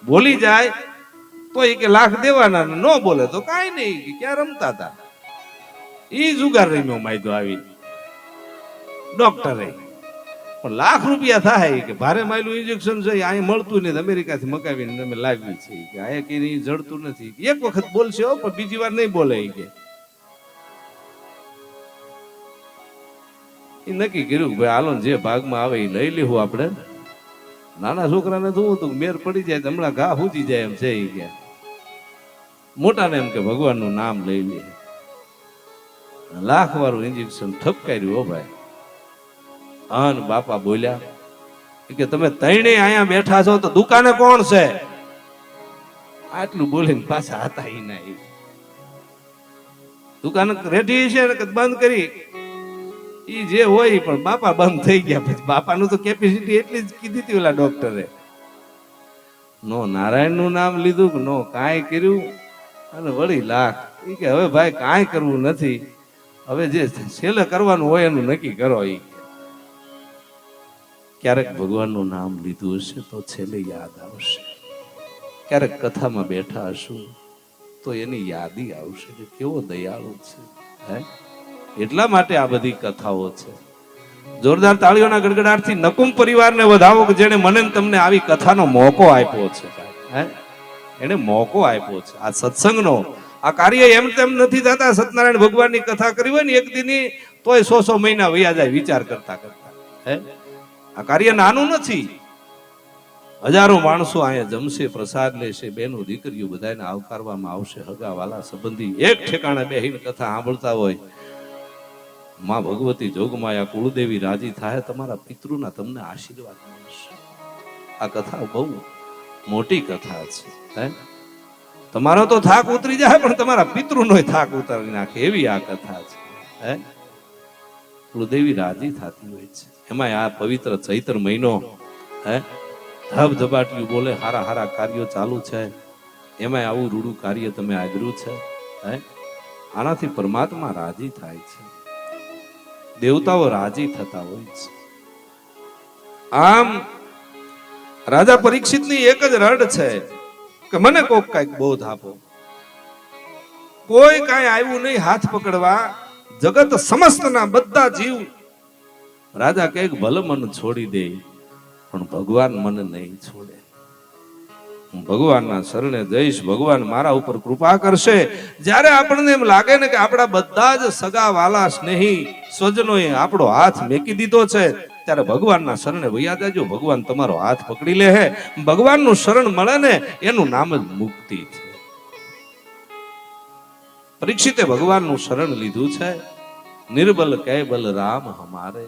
બોલી જાય તો એ કે લાખ દેવાના, ન બોલે તો કાંઈ નહીં. ક્યાં રમતા હતા ઈ જુગાર રમ્યો માયદો આવી ડોક્ટરે. પણ લાખ રૂપિયા થાય કે ભારે માયલું ઇન્જેક્શન છે અહીંયા મળતું નથી, અમેરિકાથી મગાવીને અમે લાવી છે કે અહીંયા કઈ જડતું નથી. એક વખત બોલશે પણ બીજી વાર નહીં બોલે. કે એ નક્કી કર્યું ભાઈ હાલો જે ભાગમાં આવે એ લઈ લેવું આપણે. નાના છોકરાને તો હતું મેર પડી જાય હમણાં ઘા ફૂટી જાય એમ છે. કે મોટાને એમ કે ભગવાનનું નામ લઈ લે. લાખ વાળું ઇન્જેક્શન ઠપકાર્યું. હો ભાઈ અન બાપા બોલ્યા કે તમે તઈને અહીંયા બેઠા છો તો દુકાને કોણ છે? આટલું બોલીને પાછા હતા ઈ ના. દુકાન રેડી છે ને બંધ કરી ઈ જે હોય, પણ બાપા બંધ થઈ ગયા. પછી બાપાનું તો કેપેસિટી એટલી જ કીધી હતી ઓલા ડોક્ટરે. નો નારાયણ નું નામ લીધું કે નો કાંઈ કર્યું, અને વળી લાખ. ઈ કે હવે ભાઈ કાંઈ કરવું નથી, હવે જે છેલ્લે કરવાનું હોય એનું નક્કી કરો. ઈ ક્યારેક ભગવાનનું નામ લીધું હશે તો છેલ્લે યાદ આવશે. ક્યારેક કથામાં બેઠા હશું તો એની યાદી આવશે કે કેવો દયાળુ છે. હે એટલા માટે આ બધી કથાઓ છે. જોરદાર તાળીઓના ગડગડાટથી નકુમ પરિવારને વધાવો કે જેને મને તમને આવી કથાનો મોકો આપ્યો છે. હે એને મોકો આપ્યો છે આ સત્સંગનો. આ કાર્ય એમ તેમ નથી થતા. સત્યનારાયણ ભગવાનની કથા કરી હોય ને એક દિનની તોય 100 મહિના વયા જાય વિચાર કરતા કરતા. હે આ કાર્ય નાનું નથી. હજારો માણસો અહીંયા જમશે, પ્રસાદ લેશે, બેનો દીકરીઓ બધાને આવકારવામાં આવશે. હગા વાલા સંબંધી એક ઠેકાણે બેહીને કથા સાંભળતા હોય. માં ભગવતી જોગમાયા કુળદેવી રાજી થાય, તમારા પિતૃના તમને આશીર્વાદ મળશે. આ કથા બહુ મોટી કથા છે. હે તમારો તો થાક ઉતરી જાય પણ તમારા પિતૃનો થાક ઉતારી નાખે એવી આ કથા છે. હે કુળદેવી રાજી થતી હોય છે. એમાં આ પવિત્ર ચૈત્ર મહિનો હે ધબધબાટ્યું બોલે, હારા હારા કાર્યો ચાલુ છે. એમાં આવું રૂડું કાર્ય તમે આદર્યું છે. હે આનાથી પરમાત્મા રાજી થાય છે, દેવતાઓ રાજી થતા હોય છે. આમ રાજા પરીક્ષિતની એક જ રડ છે કે મને કોક કઈક બોધ આપો. કોઈ કાંઈ આવ્યું નહીં હાથ પકડવા. જગત સમસ્તના બધા જીવ રાજા કઈક ભલે મન છોડી દે પણ ભગવાન મને નહીં છોડે. હું ભગવાનના શરણે જઈશ, ભગવાન મારા ઉપર કૃપા કરશે. જ્યારે આપણને એમ લાગે ને કે આપણા બધા જ સગા વાલા સ્નેહી સ્વજનોએ આપણો હાથ મેકી દીધો છે, ત્યારે ભગવાનના શરણે વયા જાજો. ભગવાન તમારો હાથ પકડી લે. હે ભગવાનનું શરણ મળે ને એનું નામ જ મુક્તિ છે. પરીક્ષિતે ભગવાનનું શરણ લીધું છે. નિર્બલ કૈબલ રામ હમારે.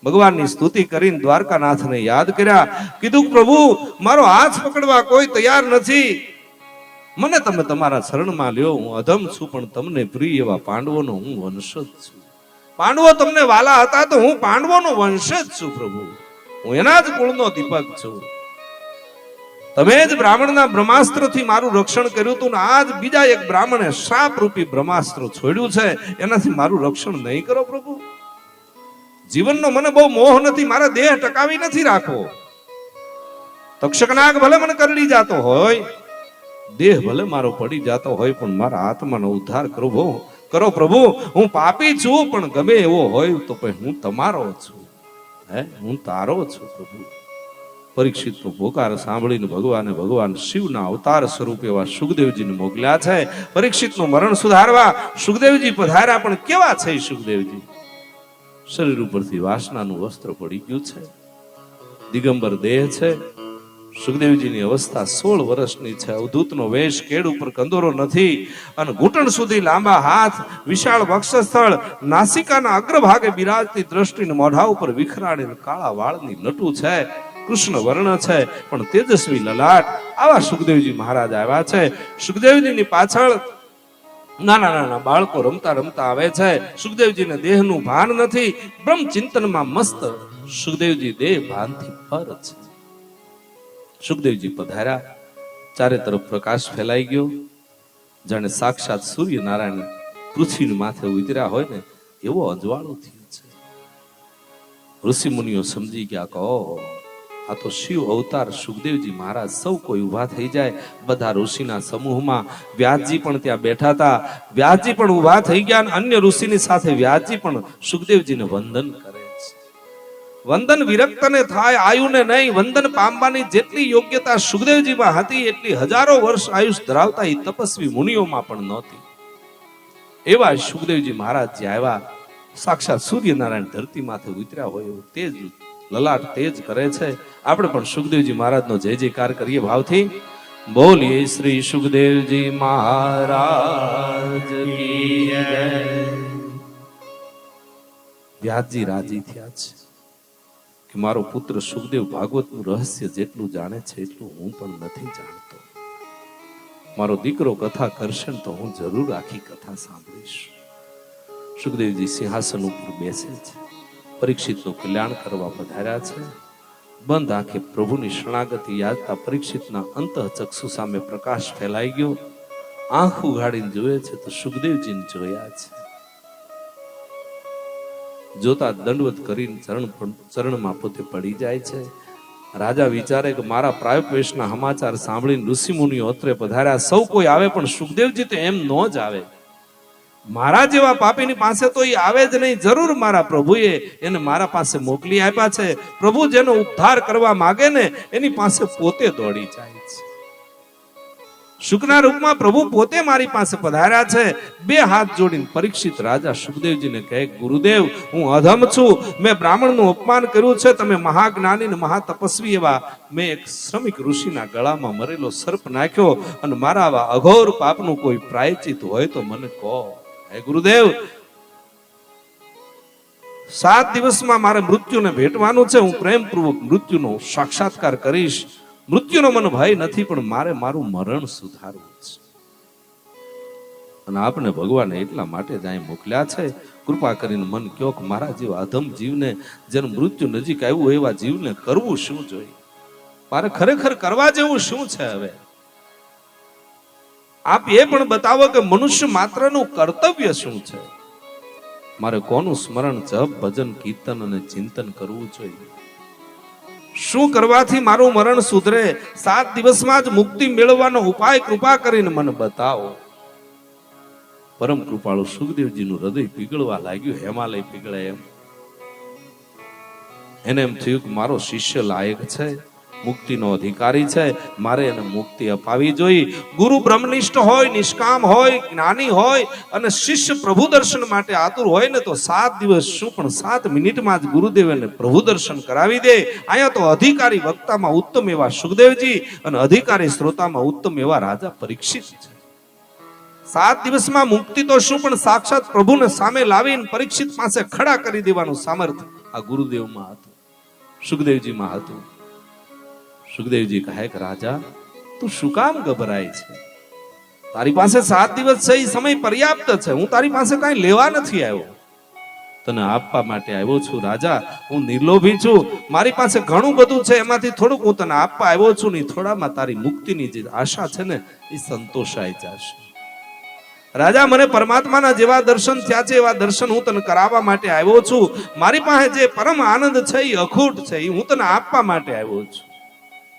ભગવાનની સ્તુતિ કરીને દ્વારકાનાથને યાદ કર્યા. કીધું પ્રભુ મારો હાથ પકડવા કોઈ તૈયાર નથી, મને તમે તમારા શરણમાં લ્યો. હું અધમ છું પણ તમને પ્રિય એવા પાંડવોનો હું વંશજ છું. પાંડવો તમને વાલા હતા તો હું પાંડવોનો વંશજ છું પ્રભુ. હું એના જ કુળનો દીપક છું. તમે જ બ્રાહ્મણના બ્રહ્માસ્ત્રથી મારું રક્ષણ કર્યું હતું ને આજ બીજા એક બ્રાહ્મણે શાપ રૂપી બ્રહ્માસ્ત્ર છોડ્યું છે, એનાથી મારું રક્ષણ નહીં કરો પ્રભુ. જીવનનો મને બહુ મોહ નથી, મારા દેહ ટકાવી નથી રાખવો. તક્ષકનાગ ભલે મને કરડી જાતો હોય, દેહ ભલે મારો પડી જાતો હોય, પણ મારા આત્માનો ઉદ્ધાર કરો પ્રભુ. હું પાપી છું પણ ગમે એવો હોય તો હું તમારો છું. હે હું તારો છું પ્રભુ. પરીક્ષિતનો પોકાર સાંભળીને ભગવાન શિવના અવતાર સ્વરૂપ એવા સુખદેવજીને મોકલ્યા છે. પરીક્ષિતનું મરણ સુધારવા સુખદેવજી પધાર્યા. પણ કેવા છે સુખદેવજી? શરીર ઉપરથી વાસનાનું વસ્ત્ર પડી ગયું છે, દિગંબર દેહ છે. સુખદેવજીની અવસ્થા 16 વર્ષની છે. અવધૂતનો વેશ, કેડ ઉપર કંદોરો નથી અને ઘૂંટણ સુધી લાંબા હાથ, વિશાળ વક્ષસ્થળ, નાસિકાના અગ્રભાગે બિરાજતી દ્રષ્ટિને મોઢા ઉપર વિખરાડેલ કાળા વાળની લટુ છે. કૃષ્ણ વર્ણ છે પણ તેજસ્વી લલાટ. આવા સુખદેવજી મહારાજ આવ્યા છે. સુખદેવજીની પાછળ નાના નાના બાળકો રમતા રમતા આવે છે. સુખદેવજીને દેહનું ભાન નથી, બ્રહ્મ ચિંતનમાં મસ્ત સુખદેવજી દેહ ભાનથી પર છે. સુખદેવજી પધાર્યા, ચારે તરફ પ્રકાશ ફેલાઈ ગયો, જાણે સાક્ષાત સૂર્યનારાયણ પૃથ્વીની માથે ઉતર્યા હોય ને એવો અજવાળો થયો છે. ઋષિ મુનિઓ સમજી ગયા કે ઓહો, આ તો શિવ અવતાર સુખદેવજી મહારાજ. સૌ કોઈ ઊભા થઈ જાય. બધા ઋષિના સમૂહમાં વ્યાસજી પણ ત્યાં બેઠા હતા. વ્યાસજી પણ ઊભા થઈ ગયા અને અન્ય ઋષિની સાથે વ્યાસજી પણ સુખદેવજીને વંદન કરે છે. વંદન વિરક્તને થાય, આયુને નહીં. વંદન પામવાની જેટલી યોગ્યતા સુખદેવજીમાં હતી એટલી હજારો વર્ષ આયુષ ધરાવતા એ તપસ્વી મુનિઓમાં પણ નહોતી. એવા સુખદેવજી મહારાજ જે આવ્યા, સાક્ષાત સૂર્યનારાયણ ધરતી માથે ઉતર્યા હોય એવું તેજ લલાટ તેજ કરે છે. આપણે પણ સુખદેવજી મહારાજનો જય જયકાર કરીએ ભાવથી. બોલીએ શ્રી સુખદેવજી મહારાજ કી જય. વ્યાસજી રાજી થયા છે કે મારો પુત્ર સુખદેવ ભાગવતનું રહસ્ય જેટલું જાણે છે એટલું હું પણ નથી જાણતો. મારો દીકરો કથા કરશે તો હું જરૂર આખી કથા સાંભળીશ. સુખદેવજી સિંહાસન ઉપર બેસે છે. પરીક્ષિતનું કલ્યાણ કરવા પધાર્યા છે. બંધ આંખે પ્રભુની શરણાગતિ યાદતા પરીક્ષિતના અંતઃચક્ષુ સામે પ્રકાશ ફેલાઈ ગયો. આંખ ઉઘાડીને જોયે છે તો સુખદેવજીને જોયા છે. જોતા દંડવત કરીને ચરણમાં પોતે પડી જાય છે. રાજા વિચારે કે મારા પ્રાયોપવેશના સમાચાર સાંભળીને ઋષિ મુનિઓ અત્રે પધાર્યા. સૌ કોઈ આવે પણ સુખદેવજી તો એમ ન જ આવે. મારા જેવા પાપીની પાસે તો એ આવે જ નહીં. જરૂર મારા પ્રભુએ એને મારા પાસે મોકલી આપ્યા છે. પ્રભુ જેનો ઉદ્ધાર કરવા માંગે ને એની પાસે પોતે દોડી જાય છે. શુકના રૂપમાં પ્રભુ પોતે મારી પાસે પધાર્યા છે. બે હાથ જોડીને પરીક્ષિત રાજા સુખદેવજીને કહે, ગુરુદેવ હું અધમ છું, મેં બ્રાહ્મણનું અપમાન કર્યું છે. તમે મહાજ્ઞાની ને મહાતપસ્વી એવા મેં એક શ્રમિક ઋષિના ગળામાં મરેલો સર્પ નાખ્યો અને મારા આવા અઘોર પાપનું કોઈ પ્રાયચિત હોય તો મને કહો. હે ગુરુદેવ, 7 દિવસમાં મારે મૃત્યુને ભેટવાનું છે. હું પ્રેમપૂર્વક મૃત્યુનો સાક્ષાત્કાર કરીશ. મૃત્યુનો મને ભય નથી, પણ મારે મારું મરણ સુધારવું છે. અને આપને ભગવાને એટલા માટે જ અહીં મોકલ્યા છે. કૃપા કરીને મન કયો કે મારા જેવા અધમ જીવને, જેનું મૃત્યુ નજીક આવ્યું એવા જીવને કરવું શું જોઈએ? મારે ખરેખર કરવા જેવું શું છે? હવે આપ એ પણ બતાવો કે મનુષ્ય માત્રનું કર્તવ્ય શું છે? મારે કોનું સ્મરણ, જપ, ભજન, કીર્તન અને ચિંતન કરવું જોઈએ? શું કરવાથી મારું મરણ સુધરે? 7 દિવસમાં જ મુક્તિ મેળવવાનો ઉપાય કૃપા કરીને મને બતાવો. પરમ કૃપાળુ સુખદેવજીનું હૃદય પીગળવા લાગ્યું, હિમાલય પીગળે એમ. એને એમ થયું કે મારો શિષ્ય લાયક છે, મુક્તિનો અધિકારી છે, મારે એને મુક્તિ અપાવી જોઈએ. ગુરુ બ્રહ્મનિષ્ઠ હોય, નિષ્કામ હોય, જ્ઞાની હોય અને શિષ્ય પ્રભુ દર્શન માટે આતુર હોય ને તો 7 દિવસ શું પણ 7 મિનિટમાં જ ગુરુદેવ એને પ્રભુ દર્શન કરાવી દે. અહીંયા તો અધિકારી વક્તામાં ઉત્તમ એવા સુખદેવજી અને અધિકારી શ્રોતામાં ઉત્તમ એવા રાજા પરીક્ષિત છે. 7 દિવસમાં મુક્તિ તો શું પણ સાક્ષાત પ્રભુને સામે લાવીને પરીક્ષિત પાસે ખડા કરી દેવાનું સામર્થ્ય આ ગુરુદેવમાં હતું, સુખદેવજીમાં હતું. સુખદેવજી કહે કે રાજા, તું શું કામ ગભરાય છે? તારી પાસે 7 દિવસ છે, એ સમય પર્યાપ્ત છે. હું તારી પાસે કાંઈ લેવા નથી આવ્યો, તને આપવા માટે આવ્યો છું. રાજા, હું નિર્લોભી છું, મારી પાસે ઘણું બધું છે, એમાંથી થોડુંક હું તને આપવા આવ્યો છું. ને થોડામાં તારી મુક્તિની જે આશા છે ને એ સંતોષાઈ જશે. રાજા, મને પરમાત્માના જેવા દર્શન થયા છે એવા દર્શન હું તને કરાવવા માટે આવ્યો છું. મારી પાસે જે પરમ આનંદ છે એ અખૂટ છે, એ હું તને આપવા માટે આવ્યો છું.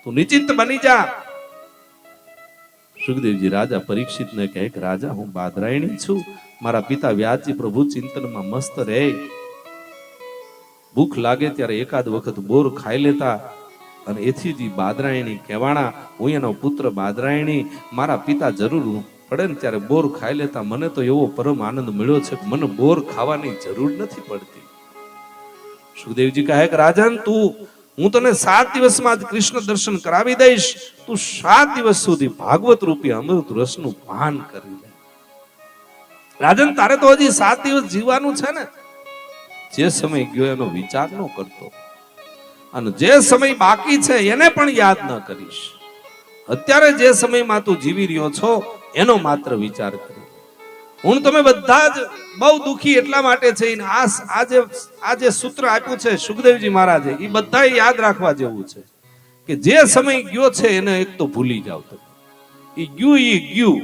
તું નિશ્ચિંત બની જા. સુખદેવજી રાજા પરીક્ષિતને કહે કે રાજા, હું બાદરાયણી છું. મારા પિતા વ્યાસજી પ્રભુ ચિંતનમાં મસ્ત રહે. ભૂખ લાગે ત્યારે એકાદ વખત બોર ખાઈ લેતા અને એથી જ બાદરાયણી કહેવાણા. હું એનો પુત્ર બાદરાયણી. મારા પિતા જરૂર પડે ને ત્યારે બોર ખાઈ લેતા. મને તો એવો પરમ આનંદ મળ્યો છે કે મને બોર ખાવાની જરૂર નથી પડતી. સુખદેવજી કહે કે રાજન, હું તને 7 દિવસમાં જ કૃષ્ણ દર્શન કરાવી દઈશ. તું 7 દિવસ સુધી ભાગવત રૂપી અમૃત રસનું પાન કરી લે. રાજન, તારે તો હજી 7 દિવસ જીવવાનું છે ને. જે સમય ગયો એનો વિચાર ન કરતો અને જે સમય બાકી છે એને પણ યાદ ન કરીશ. અત્યારે જે સમયમાં તું જીવી રહ્યો છો એનો માત્ર વિચાર કર. હું તમે બધા જ બહુ દુખી એટલા માટે છે. આ જે સૂત્ર આપ્યું છે સુખદેવજી મહારાજે, એ બધા યાદ રાખવા જેવું છે કે જે સમય ગયો છે એને એક તો ભૂલી જાવ તમે. એ ગયું.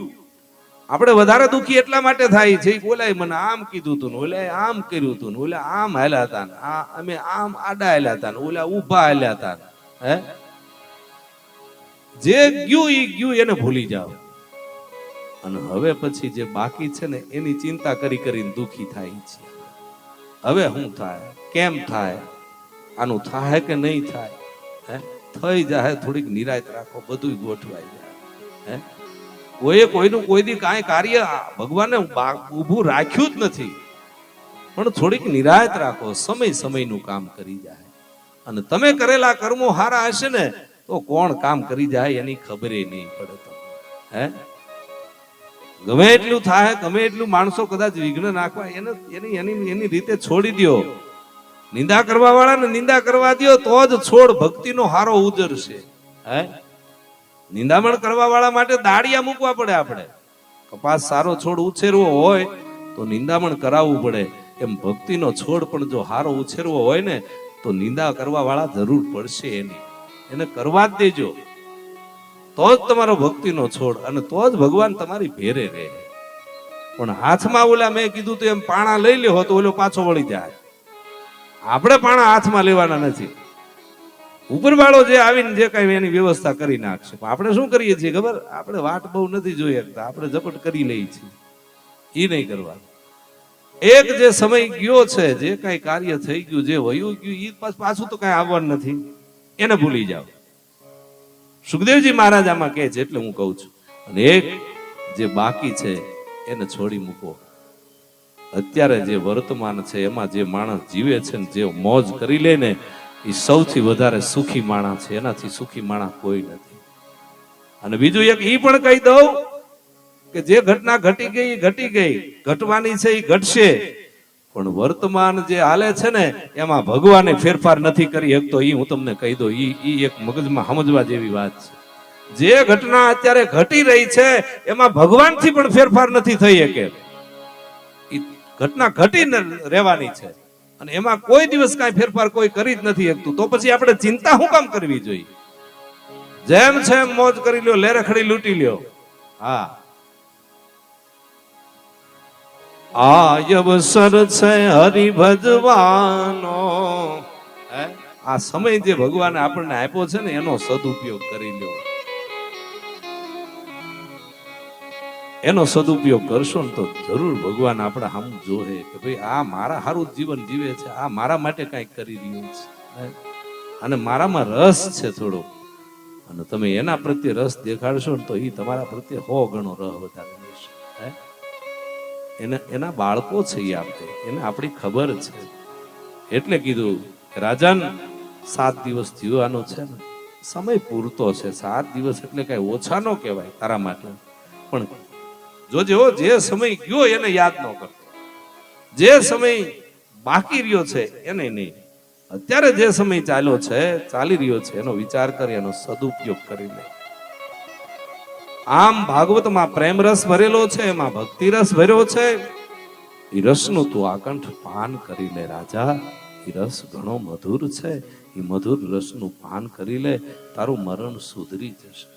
આપણે વધારે દુખી એટલા માટે થાય છે, બોલાય મને આમ કીધું તું ને ઓલે આમ કર્યું તું ને ઓલે આમ હાલ્યા હતા ને અમે આમ આડા હાલ્યા હતા ને ઓલા ઊભા હાલ્યા હતા ને. હે, જે ગયું એને ભૂલી જાવ. અને હવે પછી જે બાકી છે ને એની ચિંતા કરી કરીને દુખી થાય છે. હવે શું થાય, કેમ થાય, આનું થાય કે નહીં થાય, હે થઈ જાય. થોડીક નિરાયત રાખો, બધું ગોઠવાઈ જાય. હે, કોઈનું કોઈ દી કાંઈ કાર્ય ભગવાને ઊભું રાખ્યું જ નથી, પણ થોડીક નિરાયત રાખો, સમયનું કામ કરી જાય. અને તમે કરેલા કર્મો હારા હશે ને તો કોણ કામ કરી જાય એની ખબર નહીં પડે તમને. હે, ગમે એટલું થાય, ગમે એટલું માણસો કદાચ વિઘ્ન નાખવા, એની રીતે છોડી દો. નિંદા કરવા વાળાને નિંદા કરવા દો તો જ છોડ ભક્તિનો હારો ઉજરશે. હે, નિંદામણ કરવા વાળા માટે દાળિયા મૂકવા પડે. આપણે કપાસ સારો છોડ ઉછેરવો હોય તો નિંદામણ કરાવવું પડે. એમ ભક્તિનો છોડ પણ જો હારો ઉછેરવો હોય ને તો નિંદા કરવા વાળા જરૂર પડશે. એને કરવા જ દેજો, તો જ તમારો ભક્તિનો છોડ, અને તો જ ભગવાન તમારી ભેરે રહે. પણ હાથમાં ઓલા મેં કીધું તો એમ પાણા લઈ લ્યો તો ઓલો પાછો વળી જાય. આપણે પાણા હાથમાં લેવાના નથી. ઉપરવાળો જે આવીને જે કઈ એની વ્યવસ્થા કરી નાખશે. આપણે શું કરીએ છીએ ખબર, આપણે વાટ બહુ નથી જોઈ શકતા, આપણે ઝપટ કરી લઈએ છીએ. એ નહીં કરવાનું. એક જે સમય ગયો છે, જે કઈ કાર્ય થઈ ગયું, જે વયું ગયું, એ પાછું તો કઈ આવવાનું નથી, એને ભૂલી જાઓ. સુખદેવજી મહારાજ આમાં કહે છે, એટલે હું કહું છું. અને એક જે બાકી છે એને છોડી મૂકો. અત્યારે જે વર્તમાન છે એમાં જે માણસ જીવે છે ને જે મોજ કરી લે ને એ સૌથી વધારે સુખી માણસ છે. એનાથી સુખી માણસ કોઈ નથી. અને બીજું એક ઈ પણ કહી દઉં કે જે ઘટના ઘટી ગઈ, ઘટવાની છે એ ઘટશે, પણ વર્તમાન જે હાલે છે ને એમાં ભગવાને ફેરફાર નથી કરી શકતો. એ હું તમને કહી દઉં, ઈ એક મગજમાં સમજવા જેવી વાત છે. જે ઘટના અત્યારે ઘટી રહી છે એમાં ભગવાનથી પણ ફેરફાર નથી થઈ શકે. એ ઘટના ઘટીને રહેવાની છે અને એમાં કોઈ દિવસ કાંઈ ફેરફાર કોઈ કરી જ નથી શકતું. તો પછી આપણે ચિંતા શું કામ કરવી જોઈએ? જેમ છે એમ મોજ કરી લ્યો, લેરખડી લૂંટી લ્યો. હા, આ અવસર છે હરિભજવાનો. આ સમય જે ભગવાને આપણને આપ્યો છે ને એનો સદુપયોગ કરી લ્યો. એનો સદુપયોગ કરશો ને તો જરૂર ભગવાન આપણા સામે જોહે કે ભાઈ આ મારા હારું જીવન જીવે છે, આ મારા માટે કંઈક કરી રહ્યું છે અને મારામાં રસ છે થોડો. અને તમે એના પ્રત્યે રસ દેખાડશો ને તો એ તમારા પ્રત્યે 100 ગણો રહ વધારે લેશે. એના બાળકો છે, એ આપણે એને આપણી ખબર છે. એટલે કીધું રાજાન 7 દિવસ જીવવાનો છે ને, સમય પૂરતો છે. 7 દિવસ એટલે કઈ ઓછા ન કહેવાય તારા માટે. પણ જોજો, જે સમય ગયો એને યાદ ન કરતો, જે સમય બાકી રહ્યો છે એને નહીં. અત્યારે જે સમય ચાલ્યો છે, ચાલી રહ્યો છે, એનો વિચાર કરી, એનો સદુપયોગ કરી લે. આમ ભાગવતમાં પ્રેમ રસ ભરેલો છે, એમાં ભક્તિ રસ ભર્યો છે. એ રસનું તું આકંઠ પાન કરી લે રાજા. એ રસ ઘણો મધુર છે. એ મધુર રસનું પાન કરી લે, તારું મરણ સુધરી જશે.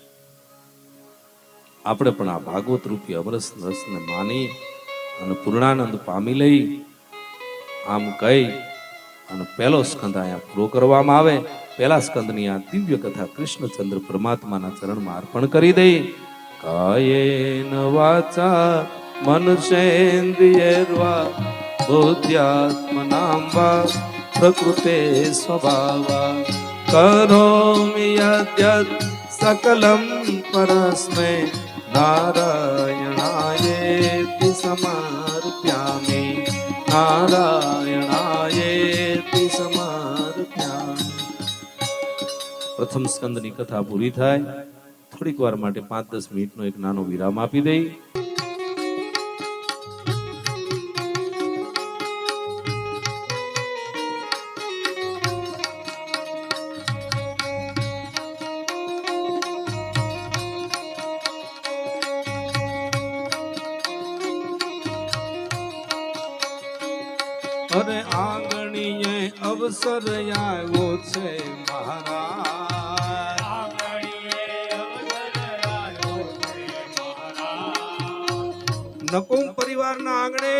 આપણે પણ આ ભાગવત રૂપી અમરસ રસને માની અને પૂર્ણાનંદ પામી લઈ. આમ કહી અને પહેલો સ્કંદ અહીંયા પૂરો કરવામાં આવે. પહેલા સ્કંદની આ દિવ્ય કથા કૃષ્ણચંદ્ર પરમાત્માના ચરણમાં અર્પણ કરી દઈ. કાયેન વાચા મનુષેન્દ્રિયર્વા બુદ્ધ્યાત્મનાં વા પ્રકૃતે સ્વભાવા કરોમિ યદ્યત સકલં પરસ્મૈ નારાયણાયેતિ સમર્પ્યામિ. નારાયણાયેતિ સમર્પ્યામિ. પ્રથમ સ્કંદની કથા પૂરી થાય. થોડીક વાર માટે 5-10 મિનિટનો એક નાનો વિરામ આપી દઈ. અરે આંગણીએ અવસર આવ્યો છે મહારાજ. નકુમ પરિવારના આંગણે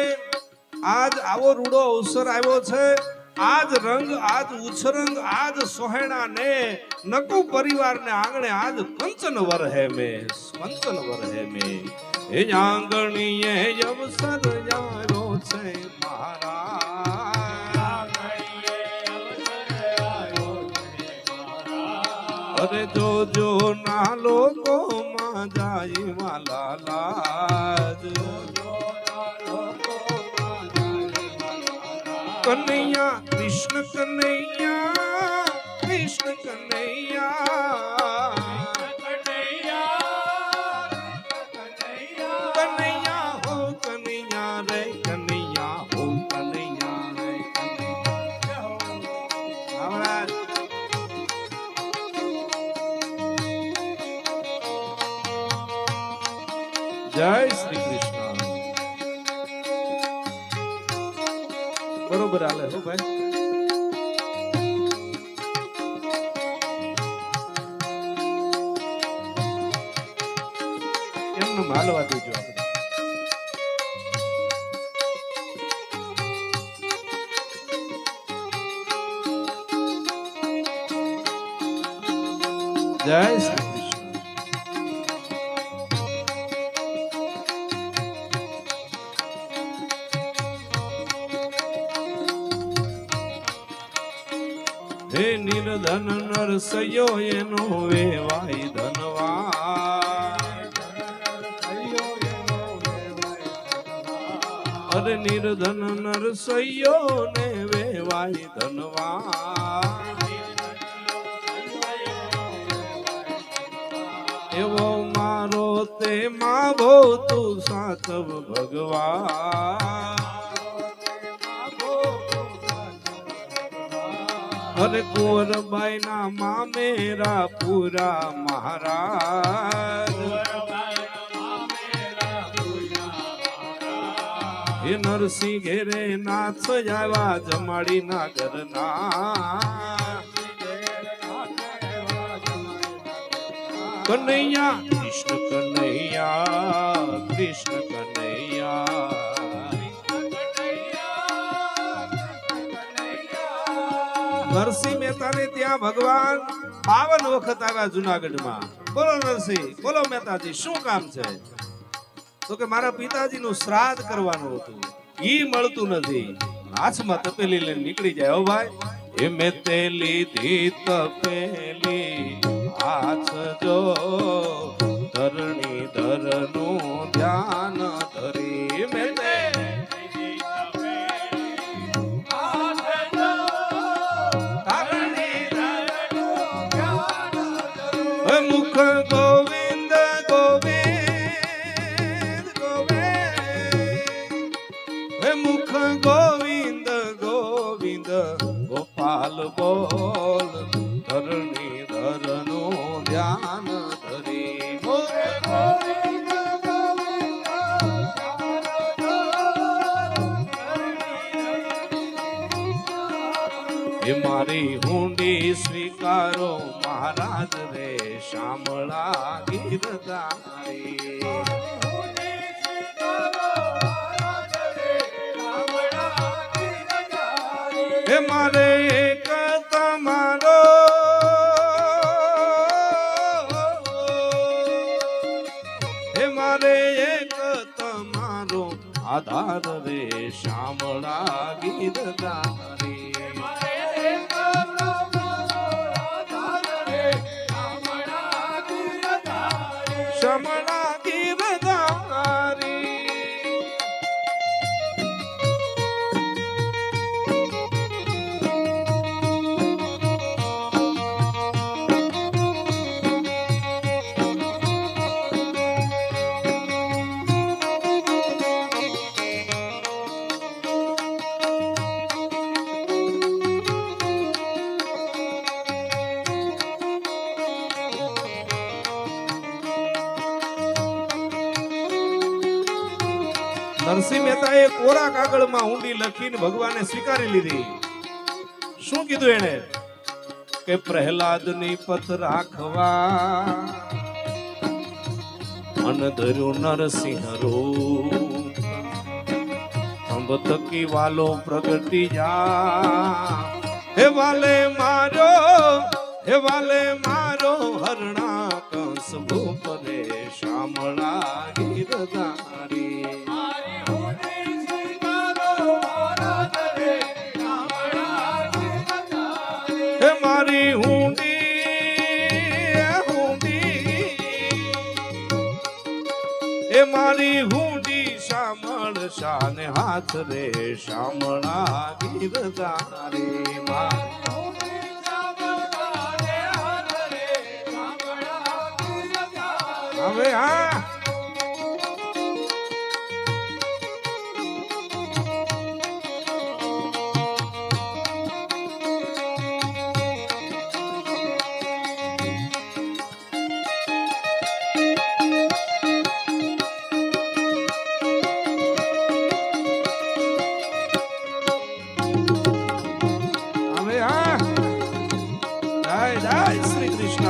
આજ આવો રૂડો અવસર આવ્યો છે. આજ રંગ, આજ ઉછરંગ, આજ સોહેણા ને નકુમ પરિવારને આંગણે આજ કંચન વરહે મેં, કંચન વરહે મેં. એ આંગણીએ અવસર આવ્યો છે મહારાજ. અરે જોજો ના લોકો માં જાય માલા લાજ. કનૈયા કૃષ્ણ કનૈયા, કૃષ્ણ કનૈયા, કનૈયા હો કનૈયા રે, કનૈયા હો કનૈયા રે, કનૈયા. જય શ્રી કૃષ્ણ. બરોબર હાલે હો ભાઈ. એમનું હાલવા દેજો આપણે. જય શ્રી કૃષ્ણ. હે નિર્ધન નરસૈયો એનો વેવાય ધનવાન. અરે નિર્ધન નરસૈયો ને વેવાય ધનવાન. એવો મારો તે માભો તું સાચવ ભગવાન. અરે કુંવરબાઈ ના મામેરા પૂરા મહારાજ. હે નરસિંહ ઘેરે નાથ આવ્યા જમાડી ના ઘરના. કનૈયા કૃષ્ણ કનૈયા, કૃષ્ણ કનૈયા. નરસિંહ મહેતા ને ત્યાં ભગવાન 52 વખત આવ્યા જુનાગઢમાં. બોલો નરસિંહ, બોલો મહેતાજી, શું કામ છે? તો કે મારા પિતાજી નું શ્રાદ્ધ કરવાનું હતું, ઈ મળતું નથી. હાથમાં તપેલી લઈને નીકળી જાય. હો ભાઈ, એ મેં તે લીધી તપેલી હાથ જો, ધરણી ધરનું ધ્યાન ધરી. મેં તે મુખ ગોવિંદ ગોવિંદ ગોવિંદ, હે મુખ ગોવિંદ ગોવિંદ, ગોપાલ બોલ, ધરણી ધરનું ધ્યાન ધરી. એ મારી હુંડી સ્વીકારો મહારાજ રે, શામળા ગીરધારી. હે મારે એક તમારો, હે મારે એક તમારો આધાર રે, શામળા ગીરધારી. શામળા ગીરધારી. નરસિંહ મહેતાએ કોરા કાગળમાં ઊંડી લખીને ભગવાને સ્વીકારી લીધી. શું કીધું એને? કે પ્રહલાદની પથ રાખવા મન ધર્યું નરસિંહ રૂપ, અંબ થકી વાલો પ્રગટી જા. હે વાલે મારો હરણા કંસ ભૂપ રે શામળા ગીરધારી. હે મારી હુંડી શામળ શાને હાથ રે શામળા ગીરધારી. હવે હા જય શ્રી કૃષ્ણ.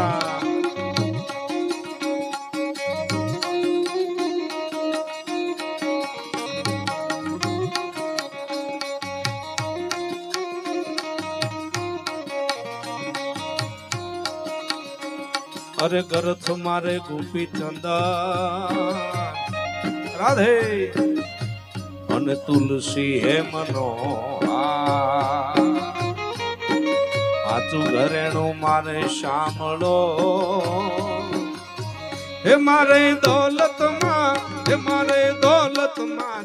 અરે ગરથ મારે ગોપી ચંદન રાધે અને તુલસી હે મનો આચું ઘરેણું મારે શામળો. હે મારે દોલતમાં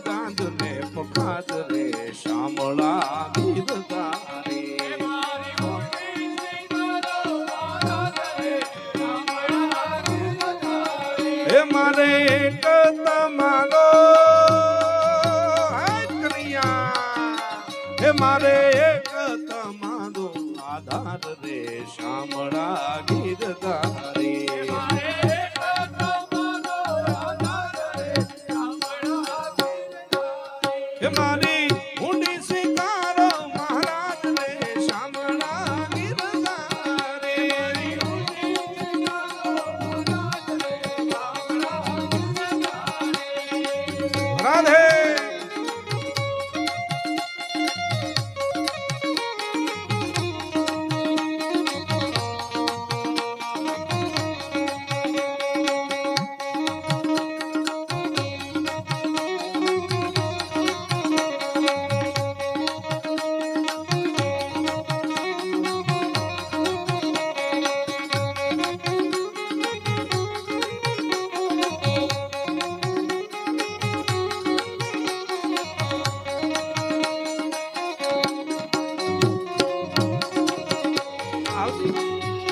જાંજ ને પખાત રે શામળા ગીરધારી. હે મારે એક તમારો કરિયા. હે મારે એક તમારો આધાર રે શામળા ગીરધારી. હે મારી ઊંડી સ્વીકારો મહારાજ રે શામળા ગીરધારી. રાધે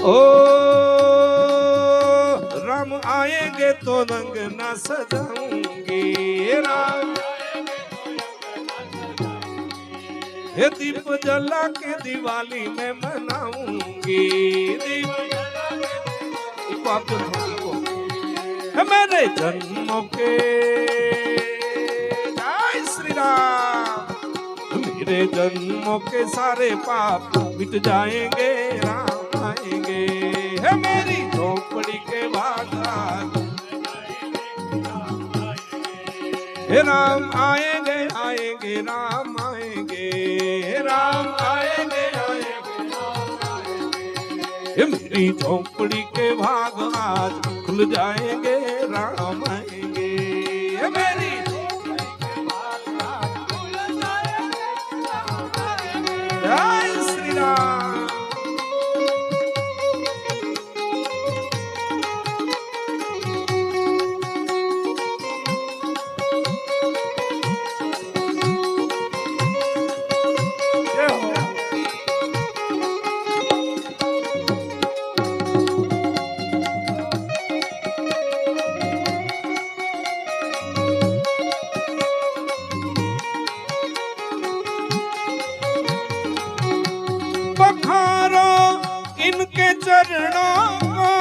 ओ राम आएंगे तो रंग न सजाऊंगी. राम हे दीप जला के दिवाली में मनाऊंगी. मेरे जन्मों के जय श्री राम. मेरे जन्मों के सारे पाप मिट जाएंगे. राम आएंगे. है मेरी झोपड़ी के बाजार. हे राम आएंगे आएंगे राम आएंगे. राम आएंगे आएंगे. ये मेरी झोपड़ी के भाग आज खुल जाएंगे. राम आएंगे. ये मेरी जय श्री राम. पखारो इनके चरणों को.